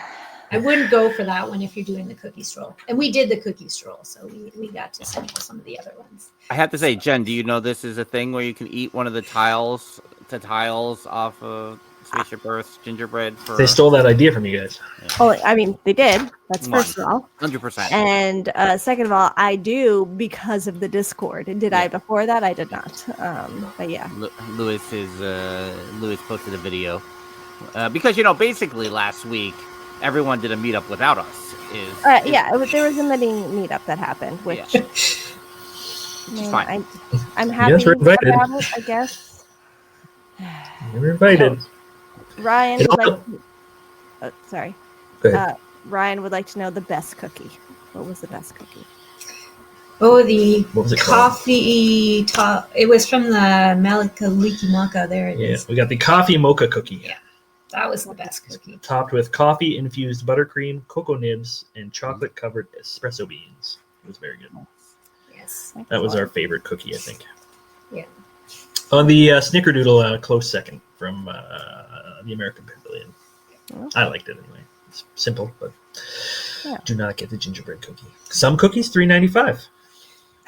I wouldn't go for that one if you're doing the cookie stroll. And we did the cookie stroll, so we got to sample some of the other ones. I have to say, Jen, do you know this is a thing where you can eat one of the tiles off of Spaceship Earth's gingerbread? They stole that idea from you guys. Well, I mean, they did. That's Come on. first of all. 100%. And second of all, I do because of the Discord. Did I Yeah. before that? I did not. But yeah. Lewis posted a video because basically last week everyone did a meetup without us. There was a mini meetup that happened, which Which is fine. I'm happy Yes, we're invited. about it, I guess. You were invited. Ryan It would also- like. Sorry. Go ahead. Ryan would like to know the best cookie. What was the best cookie? Oh, the What was it called? coffee top. It was from the Malika Leaky Maka. There it is. Yeah, we got the coffee mocha cookie. Yeah. That was the best cookie. Topped with coffee infused buttercream, cocoa nibs, and chocolate covered espresso beans. It was very good. Yes. That was our favorite cookie, I think. Yeah. On the Snickerdoodle, close second from the American Pavilion. Okay. I liked it anyway. It's simple, but Yeah. do not get the gingerbread cookie. Some cookies $3.95.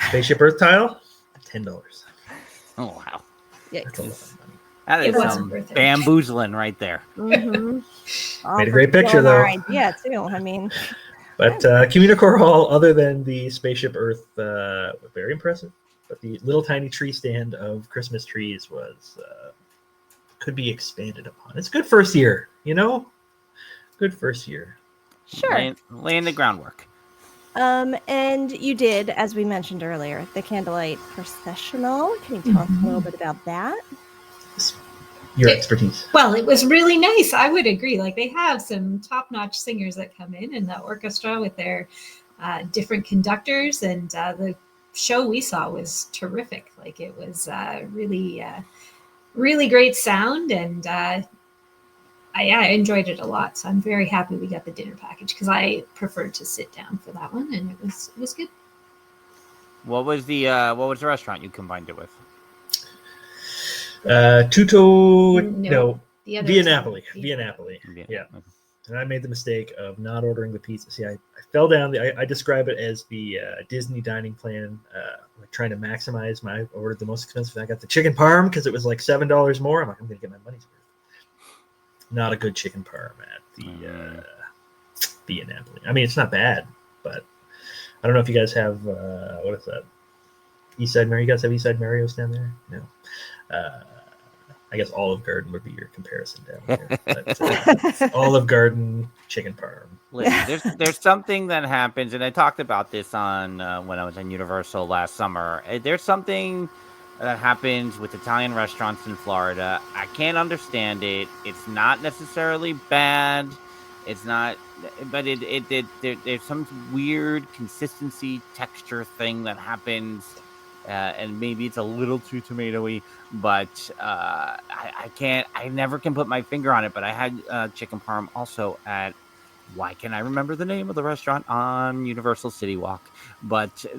Spaceship Earth tile $10. Oh wow, That's a lot Yikes. of money. that It is wasn't some worth it. bamboozling right there. Mm-hmm. Made a great picture, though. Yeah, too. I mean, But Communicore Hall, other than the Spaceship Earth, very impressive. But the little tiny tree stand of Christmas trees was could be expanded upon. It's good first year, Good first year. sure. Laying the groundwork. And you did, as we mentioned earlier, the candlelight processional. Can you tell us a little bit about that? Your It- expertise. Well, it was really nice. I would agree. Like they have some top-notch singers that come in, and the orchestra with their different conductors, and the show we saw was terrific. Like it was really great sound, and I enjoyed it a lot. So I'm very happy we got the dinner package because I preferred to sit down for that one, and it was good. What was the restaurant you combined it with? Tutto, No, no, The other Via two- Napoli. Via Napoli. Yeah. Okay. And I made the mistake of not ordering the pizza. See, I fell down. I describe it as the Disney dining plan, like trying to maximize I ordered the most expensive. I got the chicken parm because it was like $7 more. I'm like, I'm going to get my money's worth. Not a good chicken parm at the Via Napoli. I mean, it's not bad, but I don't know if you guys have, what is that? Eastside Mario. You guys have Eastside Mario's down there? No. I guess Olive Garden would be your comparison down there. But, Olive Garden chicken parm. Listen, there's something that happens, and I talked about this on when I was in Universal last summer. There's something that happens with Italian restaurants in Florida. I can't understand it. It's not necessarily bad. It's not, but there's some weird consistency texture thing that happens. And maybe it's a little too tomatoey, but I never can put my finger on it. But I had chicken parm also at, why can't I remember the name of the restaurant on Universal City Walk? But as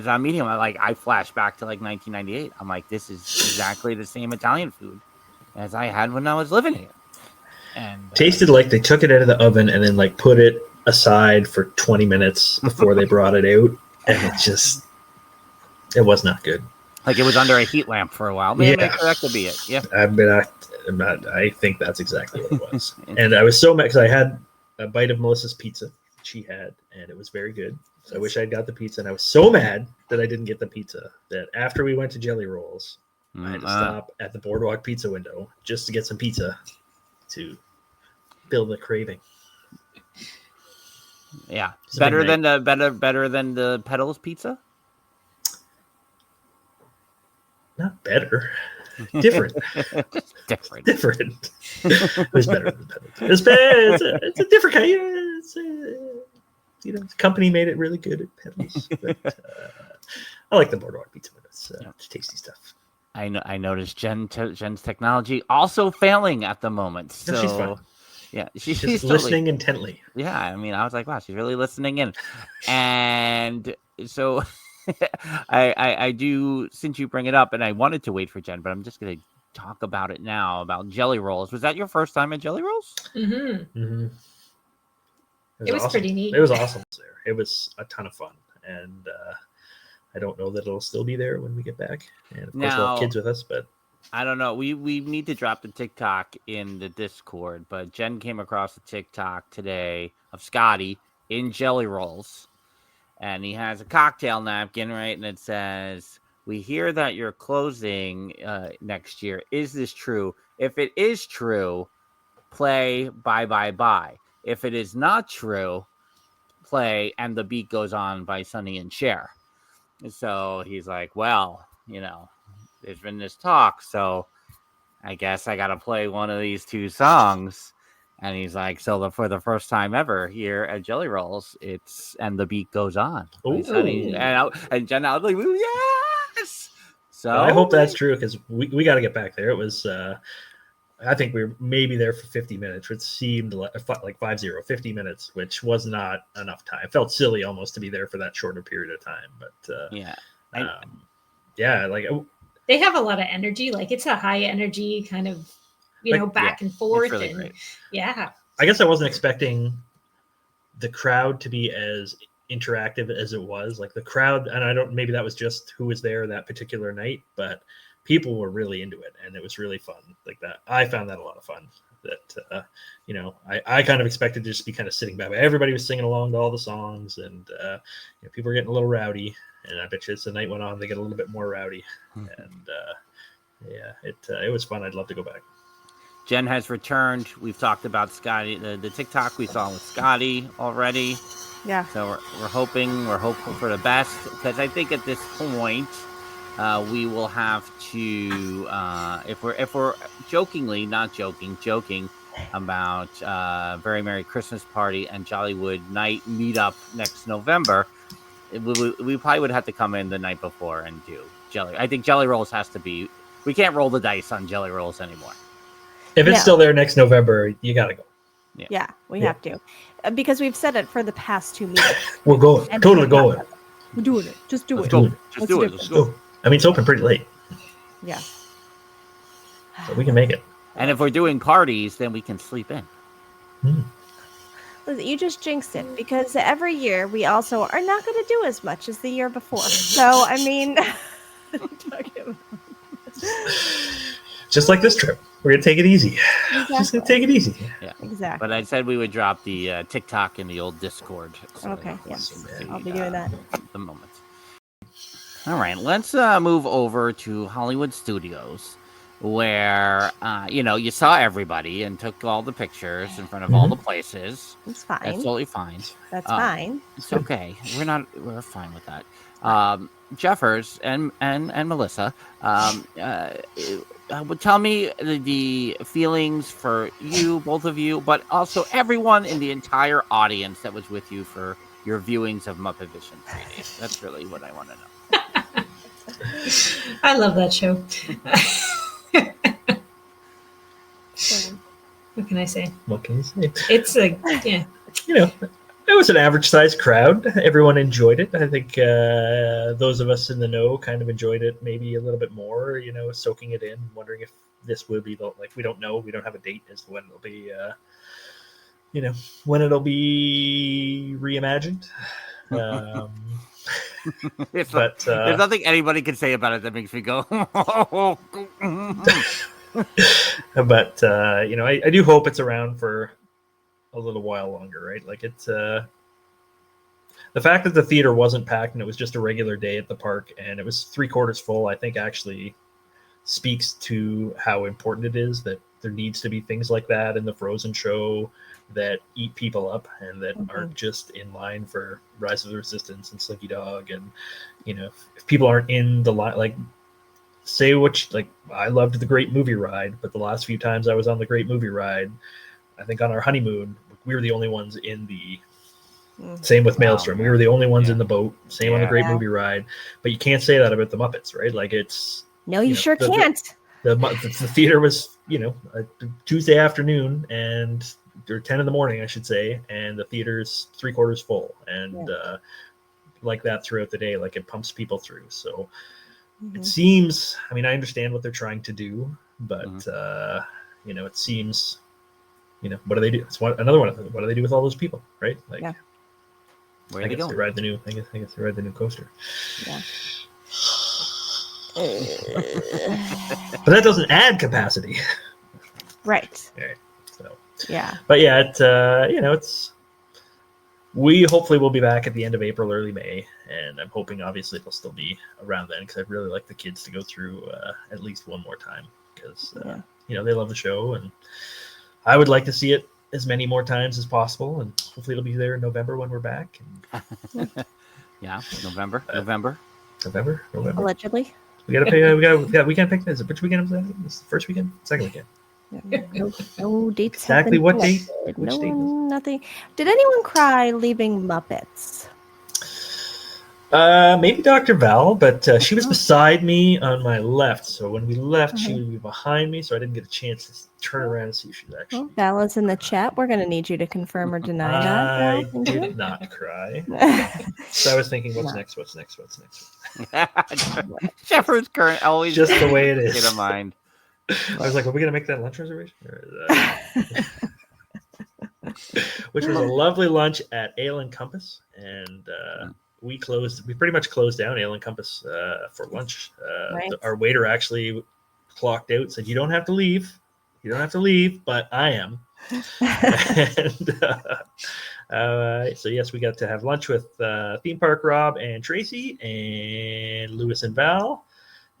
I'm eating, I flash back to like 1998. I'm like, this is exactly the same Italian food as I had when I was living here. And Tasted like they took it out of the oven and then like put it aside for 20 minutes before they brought it out. And it was not good. like it was under a heat lamp for a while. Maybe Yeah. that could be it. Yeah. I think that's exactly what it was. And I was so mad because I had a bite of Melissa's pizza she had, and it was very good. So I wish I'd got the pizza, and I was so mad that I didn't get the pizza that after we went to Jelly Rolls, I had to stop at the Boardwalk Pizza window just to get some pizza to fill the craving. Yeah, It's a better big than the Petals pizza. Not better, different. Different. Different. It was better than Petals. It's a different kind. the company made it really good at Penley's. But I like the boardwalk pizza. It's tasty stuff. I know. I noticed Jen's technology also failing at the moment. So she's fine. Yeah, she's just listening intently. Yeah, I mean, I was like, wow, she's really listening in. And so I do, since you bring it up, and I wanted to wait for Jen, but I'm just going to talk about it now, about Jelly Rolls. Was that your first time at Jelly Rolls? Mm-hmm. Mm-hmm. It was awesome. pretty neat. It was awesome there. It was a ton of fun. And I don't know that it'll still be there when we get back. And of course, we'll have kids with us, but I don't know. We need to drop the TikTok in the Discord, but Jen came across a TikTok today of Scotty in Jelly Rolls, and he has a cocktail napkin, right? And it says, "We hear that you're closing next year. Is this true? If it is true, play Bye Bye Bye. If it is not true, play And the Beat Goes On by Sonny and Cher." And so he's like, well, there's been this talk, so I guess I got to play one of these two songs. And he's like, so for the first time ever here at Jelly Rolls, it's And the Beat Goes On. And Jen, I was like, yes! So I hope that's true, because we got to get back there. It was, I think we were maybe there for 50 minutes, which seemed like 50 minutes, which was not enough time. It felt silly almost to be there for that shorter period of time. But they have a lot of energy. Like, it's a high energy kind of, back and forth. Really and great. Yeah. I guess I wasn't expecting the crowd to be as interactive as it was. Like, the crowd, and maybe that was just who was there that particular night, but people were really into it, and it was really fun. Like that, I found that a lot of fun. That I kind of expected to just be kind of sitting back, but everybody was singing along to all the songs, and people were getting a little rowdy. And I bet you as the night went on, they get a little bit more rowdy. And it was fun. I'd love to go back. Jen has returned. We've talked about Scotty, the TikTok we saw with Scotty already. Yeah. So we're hopeful for the best, because I think at this point we will have to, if we're joking about Very Merry Christmas Party and Jollywood Night meetup next November. We probably would have to come in the night before and do Jelly. I think Jelly Rolls has to be. We can't roll the dice on Jelly Rolls anymore. If it's still there next November, you got to go. Yeah, we have to, because we've said it for the past 2 meetings. We're going. Totally going. We're doing it. Just do it. Just do it. Let's go. I mean, it's open pretty late. Yeah. So we can make it. And if we're doing parties, then we can sleep in. Listen, you just jinxed it, because every year we also are not going to do as much as the year before. So, I mean, just like this trip, we're going to take it easy. Exactly. Just going to take it easy. Yeah, exactly. But I said we would drop the TikTok in the old Discord. So okay, yes. I'll be doing that. At the moment. All right, let's move over to Hollywood Studios, where you saw everybody and took all the pictures in front of all the places. It's fine. That's totally fine. That's fine. It's okay. We're fine with that. Jeffers and Melissa, would tell me the feelings for you, both of you, but also everyone in the entire audience that was with you for your viewings of Muppet Vision 3D. That's really what I want to know. I love that show. What can I say? It's it was an average sized crowd. Everyone enjoyed it. I think those of us in the know kind of enjoyed it maybe a little bit more, soaking it in, wondering if this would be we don't know. We don't have a date as to when it'll be, when it'll be reimagined. There's nothing anybody can say about it that makes me go. But I do hope it's around for a little while longer, right? Like, it's the fact that the theater wasn't packed and it was just a regular day at the park and it was 3/4 full, I think actually speaks to how important it is that there needs to be things like that in the Frozen show that eat people up and that aren't just in line for Rise of the Resistance and Slinky Dog. And if people aren't in the line, say I loved the Great Movie Ride, but the last few times I was on the Great Movie Ride, I think on our honeymoon, we were the only ones in the Same with Maelstrom. We were the only ones in the boat. Same on the Great Yeah. Movie Ride. But you can't say that about the Muppets, right? Like it's No, you sure the, can't. The theater was, a Tuesday afternoon or 10 in the morning, I should say, and the theater's 3/4 full, and like that throughout the day, like it pumps people through. So it seems, I mean, I understand what they're trying to do, but it seems, what do they do? It's another one of them. What do they do with all those people, right? Like, Where I they guess go? they ride the new. I guess they ride the new coaster. Yeah. But that doesn't add capacity. Right. Right. So. Yeah. But yeah, it's. We hopefully will be back at the end of April, early May, and I'm hoping obviously it'll still be around then because I'd really like the kids to go through at least one more time because they love the show and I would like to see it as many more times as possible, and hopefully it'll be there in November when we're back. November. Allegedly. We gotta pay. We can't pick this. Which weekend was that? This is the first weekend, second weekend. No dates. Exactly what date? Which date? Nothing. Did anyone cry leaving Muppets? Maybe Dr. Val, but she was beside me on my left. So when we left, she would be behind me, so I didn't get a chance to turn around and see if she was actually. Well, Vala's in the chat. We're going to need you to confirm or deny that. I did not cry. So I was thinking, what's next? Jeffers current always just the way it is. Get a mind. I was like, are we going to make that lunch reservation? Which was a lovely lunch at Ale and Compass, and we pretty much closed down Ale and Compass for lunch. Our waiter actually clocked out, said, you don't have to leave, but I am. And so yes, we got to have lunch with Theme Park Rob and Tracy and Lewis and Val,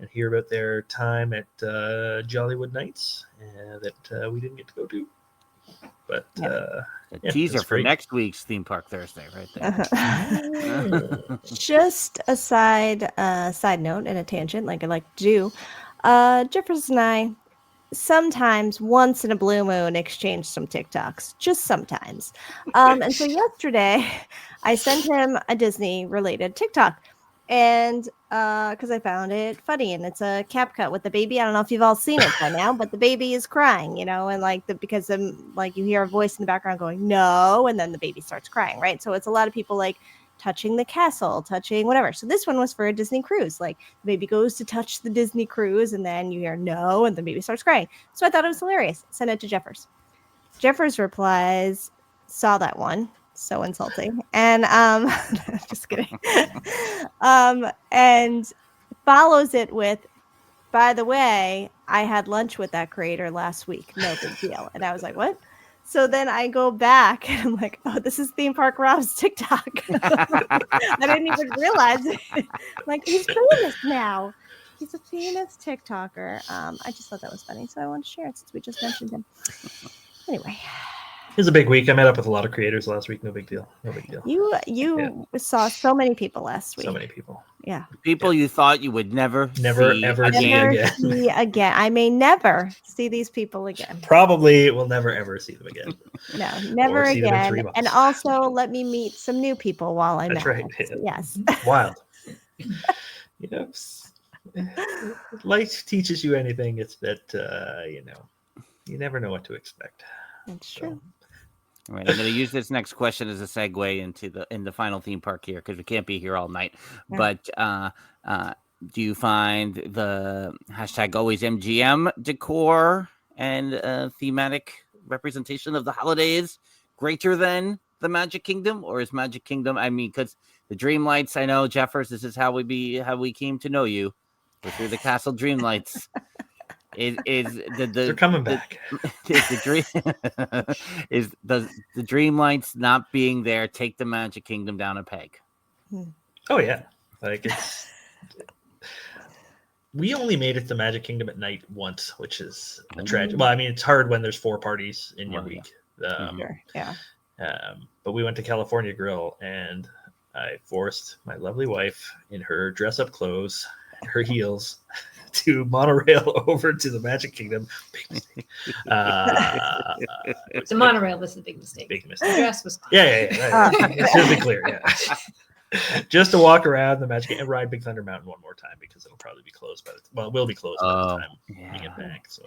and hear about their time at Jollywood Nights that we didn't get to go to. But teaser for next week's Theme Park Thursday, right there. Just a side note and a tangent, like I like to do. Jefferson and I sometimes, once in a blue moon, exchange some TikToks. Just sometimes. And so yesterday, I sent him a Disney-related TikTok. And because I found it funny, and it's a cap cut with the baby. I don't know if you've all seen it by now, but the baby is crying, and because you hear a voice in the background going no, and then the baby starts crying, right? So it's a lot of people like touching the castle, touching whatever. So this one was for a Disney cruise. Like the baby goes to touch the Disney cruise, and then you hear no, and the baby starts crying. So I thought it was hilarious. Sent it to Jeffers. Jeffers replies, saw that one. So insulting. And just kidding. And follows it with, by the way, I had lunch with that creator last week. No big deal. And I was like, what? So then I go back and I'm like, oh, this is Theme Park Rob's TikTok. I didn't even realize it. Like, he's famous now. He's a famous TikToker. I just thought that was funny. So I wanted to share it since we just mentioned him. Anyway. It was a big week. I met up with a lot of creators last week. No big deal. You saw so many people last week. So many people. Yeah. People you thought you would never see ever again. See again. I may never see these people again. Probably will never ever see them again. No, never see them in 3 again. months. And also let me meet some new people while I'm That's at right. it. Yes. Wild. Life teaches you anything. It's that you never know what to expect. That's true. All right, I'm going to use this next question as a segue into the final theme park here because we can't be here all night. Yeah. But do you find the hashtag always MGM decor and thematic representation of the holidays greater than the Magic Kingdom, or is Magic Kingdom? I mean, because the Dream Lights, I know, Jeffers, this is how we came to know you, through the Castle Dream Lights. They're coming back. Does the Dream Lights not being there take the Magic Kingdom down a peg? Oh yeah, like we only made it to Magic Kingdom at night once, which is a tragedy. Well, I mean, it's hard when there's 4 parties in your week. Yeah. But we went to California Grill, and I forced my lovely wife in her dress-up clothes, her heels, to monorail over to the Magic Kingdom. Big mistake. The monorail was the big mistake. Big The mistake. dress was fine. Yeah. It's really clear. Yeah. Just to walk around the Magic and ride Big Thunder Mountain one more time because it'll probably be closed by the it will be closed by the time we get back. So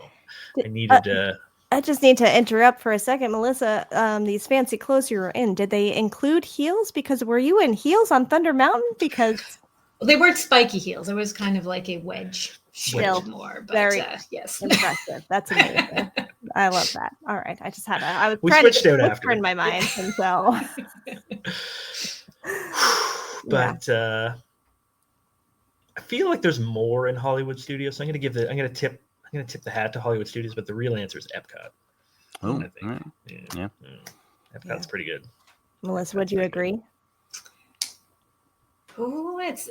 I needed. I just need to interrupt for a second, Melissa. These fancy clothes you were in, did they include heels? Because were you in heels on Thunder Mountain? Because Well, they weren't spiky heels. It was kind of like a wedge. Still More, but very yes. impressive. That's amazing. I love that. All right, I just had I was We trying to switched get out a picture in afterwards. my mind, and so. But I feel like there's more in Hollywood Studios. So I'm gonna tip the hat to Hollywood Studios, but the real answer is Epcot. Oh, I think. Yeah. Epcot's pretty good. Melissa, would you agree? Oh, it's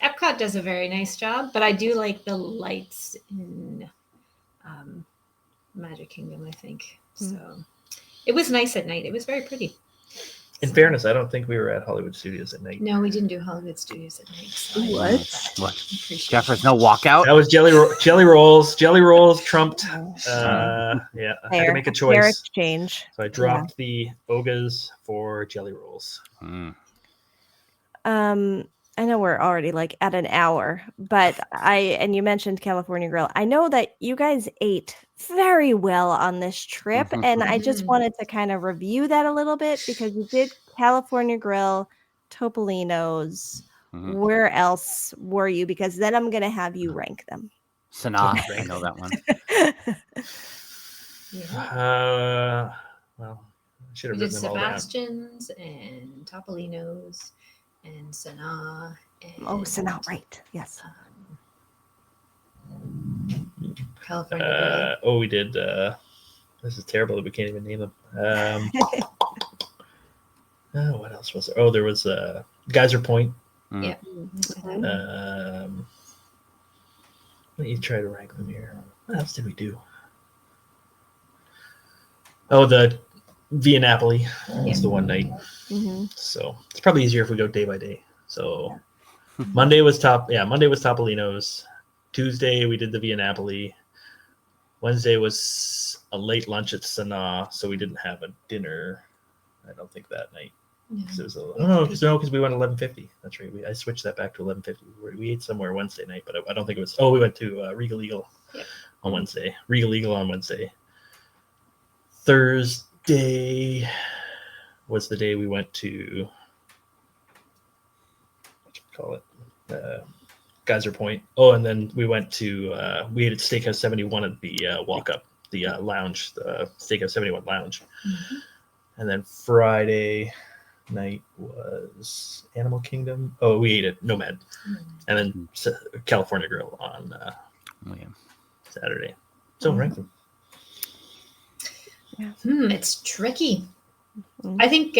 Epcot does a very nice job, but I do like the lights in Magic Kingdom, I think. So it was nice at night. It was very pretty. In fairness, I don't think we were at Hollywood Studios at night. No, we didn't do Hollywood Studios at night. So What? appreciate Jeffers, no walkout? That was jelly rolls. Jelly rolls trumped. I had to make a Fair choice. exchange. So I dropped the Ogas for jelly rolls. I know we're already like at an hour, but and you mentioned California Grill. I know that you guys ate very well on this trip, and I just wanted to kind of review that a little bit because you did California Grill, Topolino's. Where else were you? Because then I'm gonna have you rank them. Sanaa, I know that one. Well, I should have We did written them all down. Sebastian's and Topolino's and Sanaa. And, Sanaa, right? Yes. California We did. This is terrible that we can't even name them. What else was there? Oh, there was Geyser Point. Grill. Yeah. Let me try to rank them here. What else did we do? Oh, the Via Napoli. That's the one night. So it's probably easier if we go day by day. So Monday was Topolino's. Tuesday we did the Via Napoli. Wednesday was a late lunch at Sanaa, so we didn't have a dinner. I don't think that night. Because we went 11:50. That's right. I switched that back to 11:50. We ate somewhere Wednesday night, but I don't think it was. Oh, we went to Regal Eagle on Wednesday. Regal Eagle on Wednesday. Thursday was the day we went to. What do you call it? Geyser Point. Oh, and then we went to. We ate at Steakhouse 71 at the walk up, the lounge, the Steakhouse 71 lounge, and then Friday night was Animal Kingdom. Oh, we ate at Nomad, and then California Grill on Saturday. So rank them. It's tricky. I think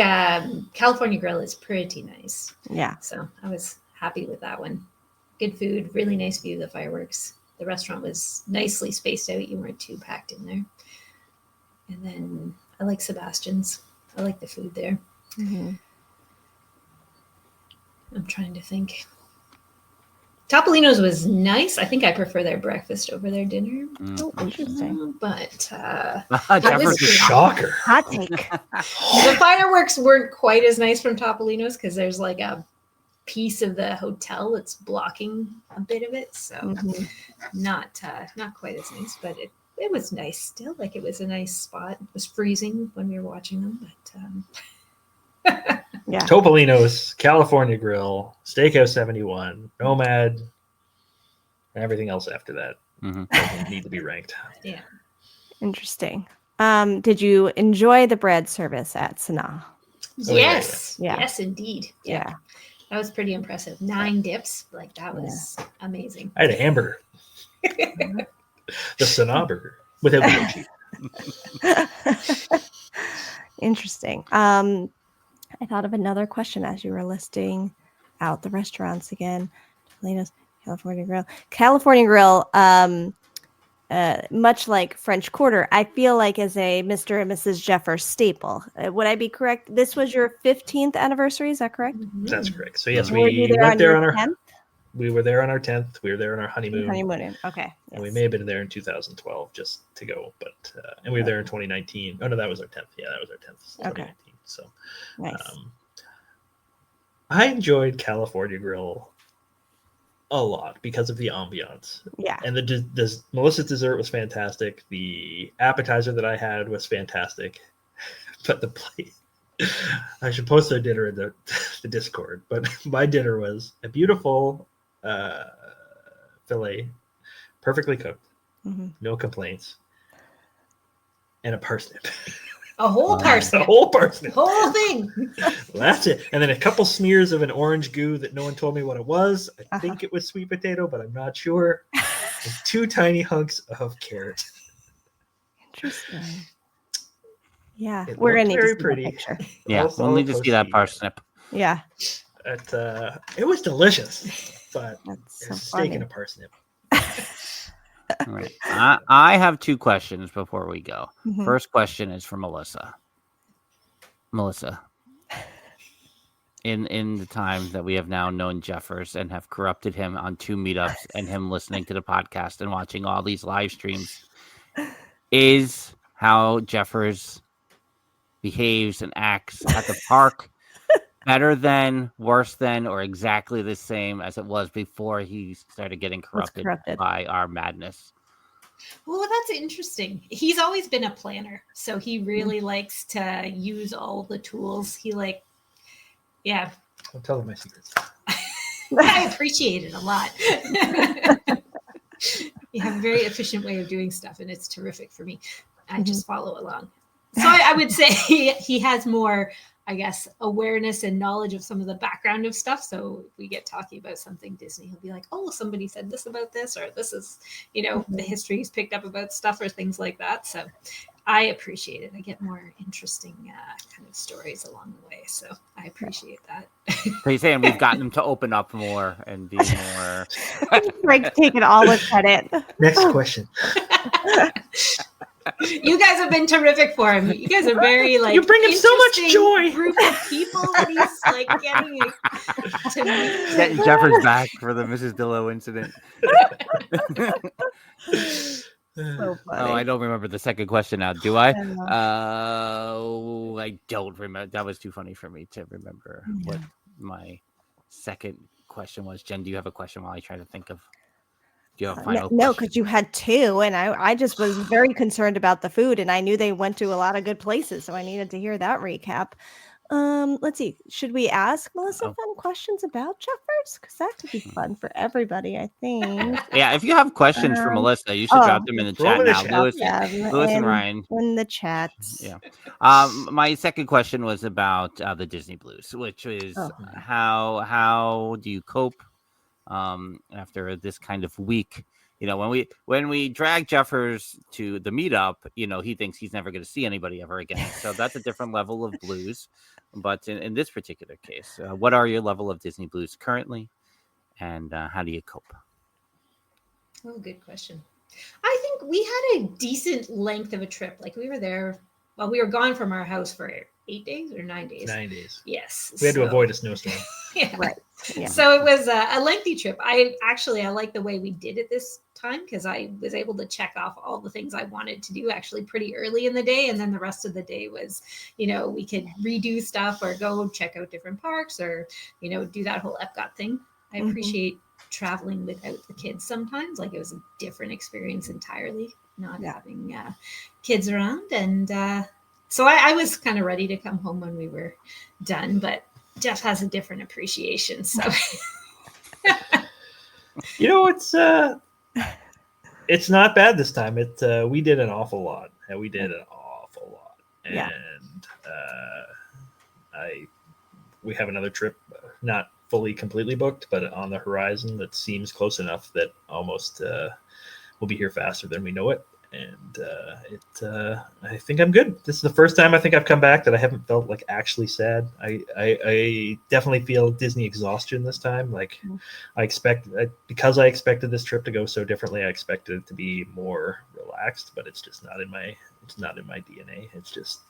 California Grill is pretty nice. Yeah. So I was happy with that one. Good food, really nice view of the fireworks. The restaurant was nicely spaced out. You weren't too packed in there. And then I like Sebastian's. I like the food there. I'm trying to think. Topolino's was nice. I think I prefer their breakfast over their dinner. Oh, interesting. But Jeffers was is Shocker. Hot take. the fireworks weren't quite as nice from Topolino's because there's like a piece of the hotel that's blocking a bit of it. So not quite as nice, but it was nice still. Like it was a nice spot. It was freezing when we were watching them, but Yeah. Topolino's, California Grill, Steakhouse 71, Nomad, and everything else after that doesn't need to be ranked. yeah. Interesting. Did you enjoy the bread service at Sanaa? Yes. Yeah. Yes, indeed. Yeah. That was pretty impressive. 9 dips. Like that was amazing. I had a hamburger. The Sanaa burger without the cheese. Interesting. I thought of another question as you were listing out the restaurants again. Topolino's, California Grill. California Grill, much like French Quarter, I feel like is a Mr. and Mrs. Jeffers staple. Would I be correct? This was your 15th anniversary, is that correct? That's correct. So yes, Were you we there went on there your on our 10th? we were there on our 10th. We were there on our honeymoon. Okay. And we yes. may have been there in 2012 just to go, but and we were there in 2019. Oh no, that was our 10th. Yeah, that was our 10th. Okay. 2019. So Nice. I enjoyed California Grill a lot because of the ambiance. Yeah. And the Melissa's dessert was fantastic. The appetizer that I had was fantastic. But the plate, I should post their dinner in the Discord. But my dinner was a beautiful filet, perfectly cooked, no complaints, and a parsnip. A whole parsnip. A whole parsnip. The whole thing. Well, that's it. And then a couple smears of an orange goo that no one told me what it was. I think it was sweet potato, but I'm not sure. And 2 tiny hunks of carrot. Interesting. Yeah, It we're gonna looked need to very see pretty. that picture. Yeah, we'll need to see that parsnip. Yeah, It was delicious, but that's it so was a steak and funny. a parsnip. All right. I have 2 questions before we go. Mhm. First question is for Melissa. Melissa, in the time that we have now known Jeffers and have corrupted him on 2 meetups and him listening to the podcast and watching all these live streams, is how Jeffers behaves and acts at the park better than, worse than, or exactly the same as it was before he started getting corrupted by our madness? Well, that's interesting. He's always been a planner, so he really likes to use all the tools. Yeah. I'll tell them my secrets. I appreciate it a lot. You have a very efficient way of doing stuff, and it's terrific for me. I just follow along. So I would say he has more, I guess, awareness and knowledge of some of the background of stuff. So if we get talking about something Disney, he'll be like, oh, somebody said this about this, or this is, the history he's picked up about stuff or things like that. So I appreciate it. I get more interesting kind of stories along the way. So I appreciate that. So you're saying we've gotten him to open up more and be more... Frank's taking all the credit. Next question. You guys have been terrific for him. You guys are very you bring him so much interesting joy. Group of people that he's getting to meet. Getting Jeffers back for the Mrs. Dillo incident. So funny. Oh, I don't remember the second question now. Do I? I I don't remember. That was too funny for me to remember what my second question was. Jen, do you have a question while I try to think of? Do you have a final no, question? because you had 2, and I just was very concerned about the food, and I knew they went to a lot of good places, so I needed to hear that recap. Let's see. Should we ask Melissa fun questions about Jeffers? Because that could be fun for everybody, I think. Yeah, if you have questions for Melissa, you should drop them in the chat now. Lewis and Ryan in the chats. Yeah. My second question was about the Disney Blues, which is how do you cope after this kind of week? When we drag Jeffers to the meetup, he thinks he's never going to see anybody ever again. So that's a different level of blues. But in this particular case, what are your level of Disney blues currently, and how do you cope? Oh, good question. I think we had a decent length of a trip. Like we were there, we were gone from our house for 8 days or 9 days. 9 days. Yes. We had to avoid a snowstorm. Yeah. Right. Yeah. So it was a lengthy trip. I like the way we did it this time because I was able to check off all the things I wanted to do actually pretty early in the day. And then the rest of the day was, we could redo stuff or go check out different parks or, do that whole Epcot thing. I appreciate traveling without the kids sometimes. Like it was a different experience entirely, not having kids around. And so I was kind of ready to come home when we were done, but Jeff has a different appreciation. So, it's not bad this time. We did an awful lot, and we have another trip, not fully completely booked, but on the horizon that seems close enough that almost we'll be here faster than we know it. And I think I'm good. This is the first time I think I've come back that I haven't felt like actually sad. I definitely feel Disney exhaustion this time. Like because I expected this trip to go so differently, I expected it to be more relaxed, but it's just not in my DNA. It's just,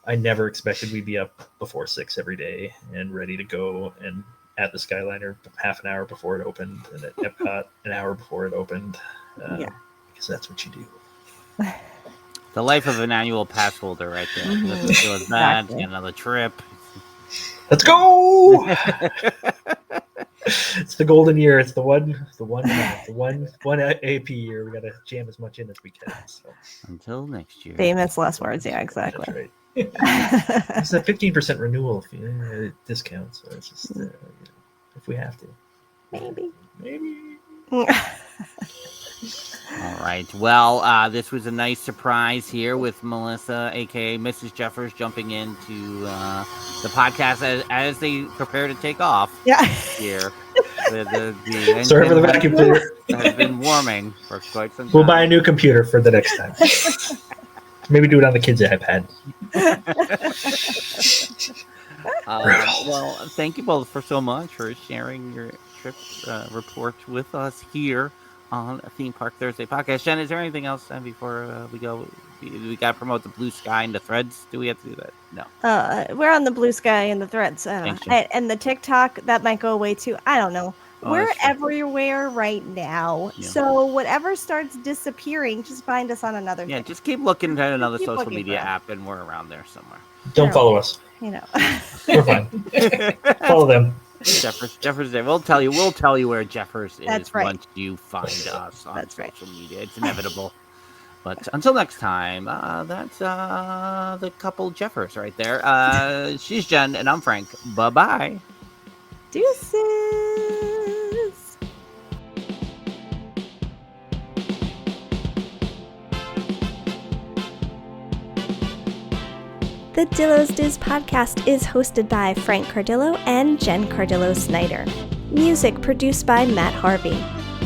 I never expected we'd be up before 6 every day and ready to go. And at the Skyliner half an hour before it opened, and at Epcot an hour before it opened. Because that's what you do. The life of an annual pass holder, right there. Mhm. Let's do with that. Exactly. Another trip. Let's go! It's the golden year. It's the one AP year. We got to jam as much in as we can. So. Until next year. Famous last words. Yeah, exactly. That's right. It's a 15% renewal discount. So it's just if we have to. Maybe. All right. Well, this was a nice surprise here with Melissa, aka Mrs. Jeffers, jumping into the podcast as they prepare to take off. Yeah. Here, the Sorry for the vacuum cleaner. Has been warming for quite some time. We'll buy a new computer for the next time. Maybe do it on the kids' iPad. Well, thank you both for so much for sharing your trip report with us here on a Theme Park Thursday podcast. Jen, is there anything else before we go? We got to promote the Blue Sky and the Threads. Do we have to do that? No. We're on the Blue Sky and the Threads. Thanks, Jen. And the TikTok, that might go away too. I don't know. Oh, We're that's true. everywhere right now. Yeah. So whatever starts disappearing, just find us on another Yeah, thing. just keep looking at another Keep social looking media for us. app, and we're around there somewhere. Don't follow us. You know. We're fine. Follow them. Jeffers Day. We'll tell you where Jeffers is That's right. once you find us on That's right. social media. It's inevitable. But until next time, that's the couple Jeffers right there. She's Jen, and I'm Frank. Bye-bye. Deuces. The Dillo's Diz podcast is hosted by Frank Cardillo and Jen Cardillo-Snyder. Music produced by Matt Harvey.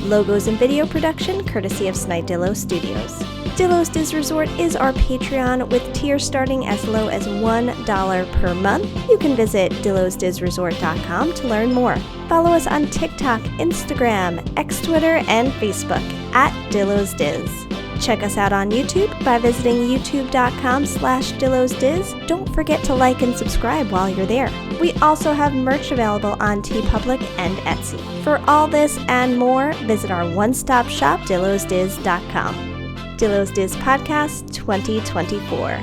Logos and video production courtesy of Snidillo Studios. Dillo's Diz Resort is our Patreon with tiers starting as low as $1 per month. You can visit dillosdizresort.com to learn more. Follow us on TikTok, Instagram, X Twitter, and Facebook at Dillo's Diz. Check us out on YouTube by visiting youtube.com/DillosDiz. Don't forget to like and subscribe while you're there. We also have merch available on TeePublic and Etsy. For all this and more, visit our one-stop shop, dillosdiz.com. Dillo's Diz Podcast 2024.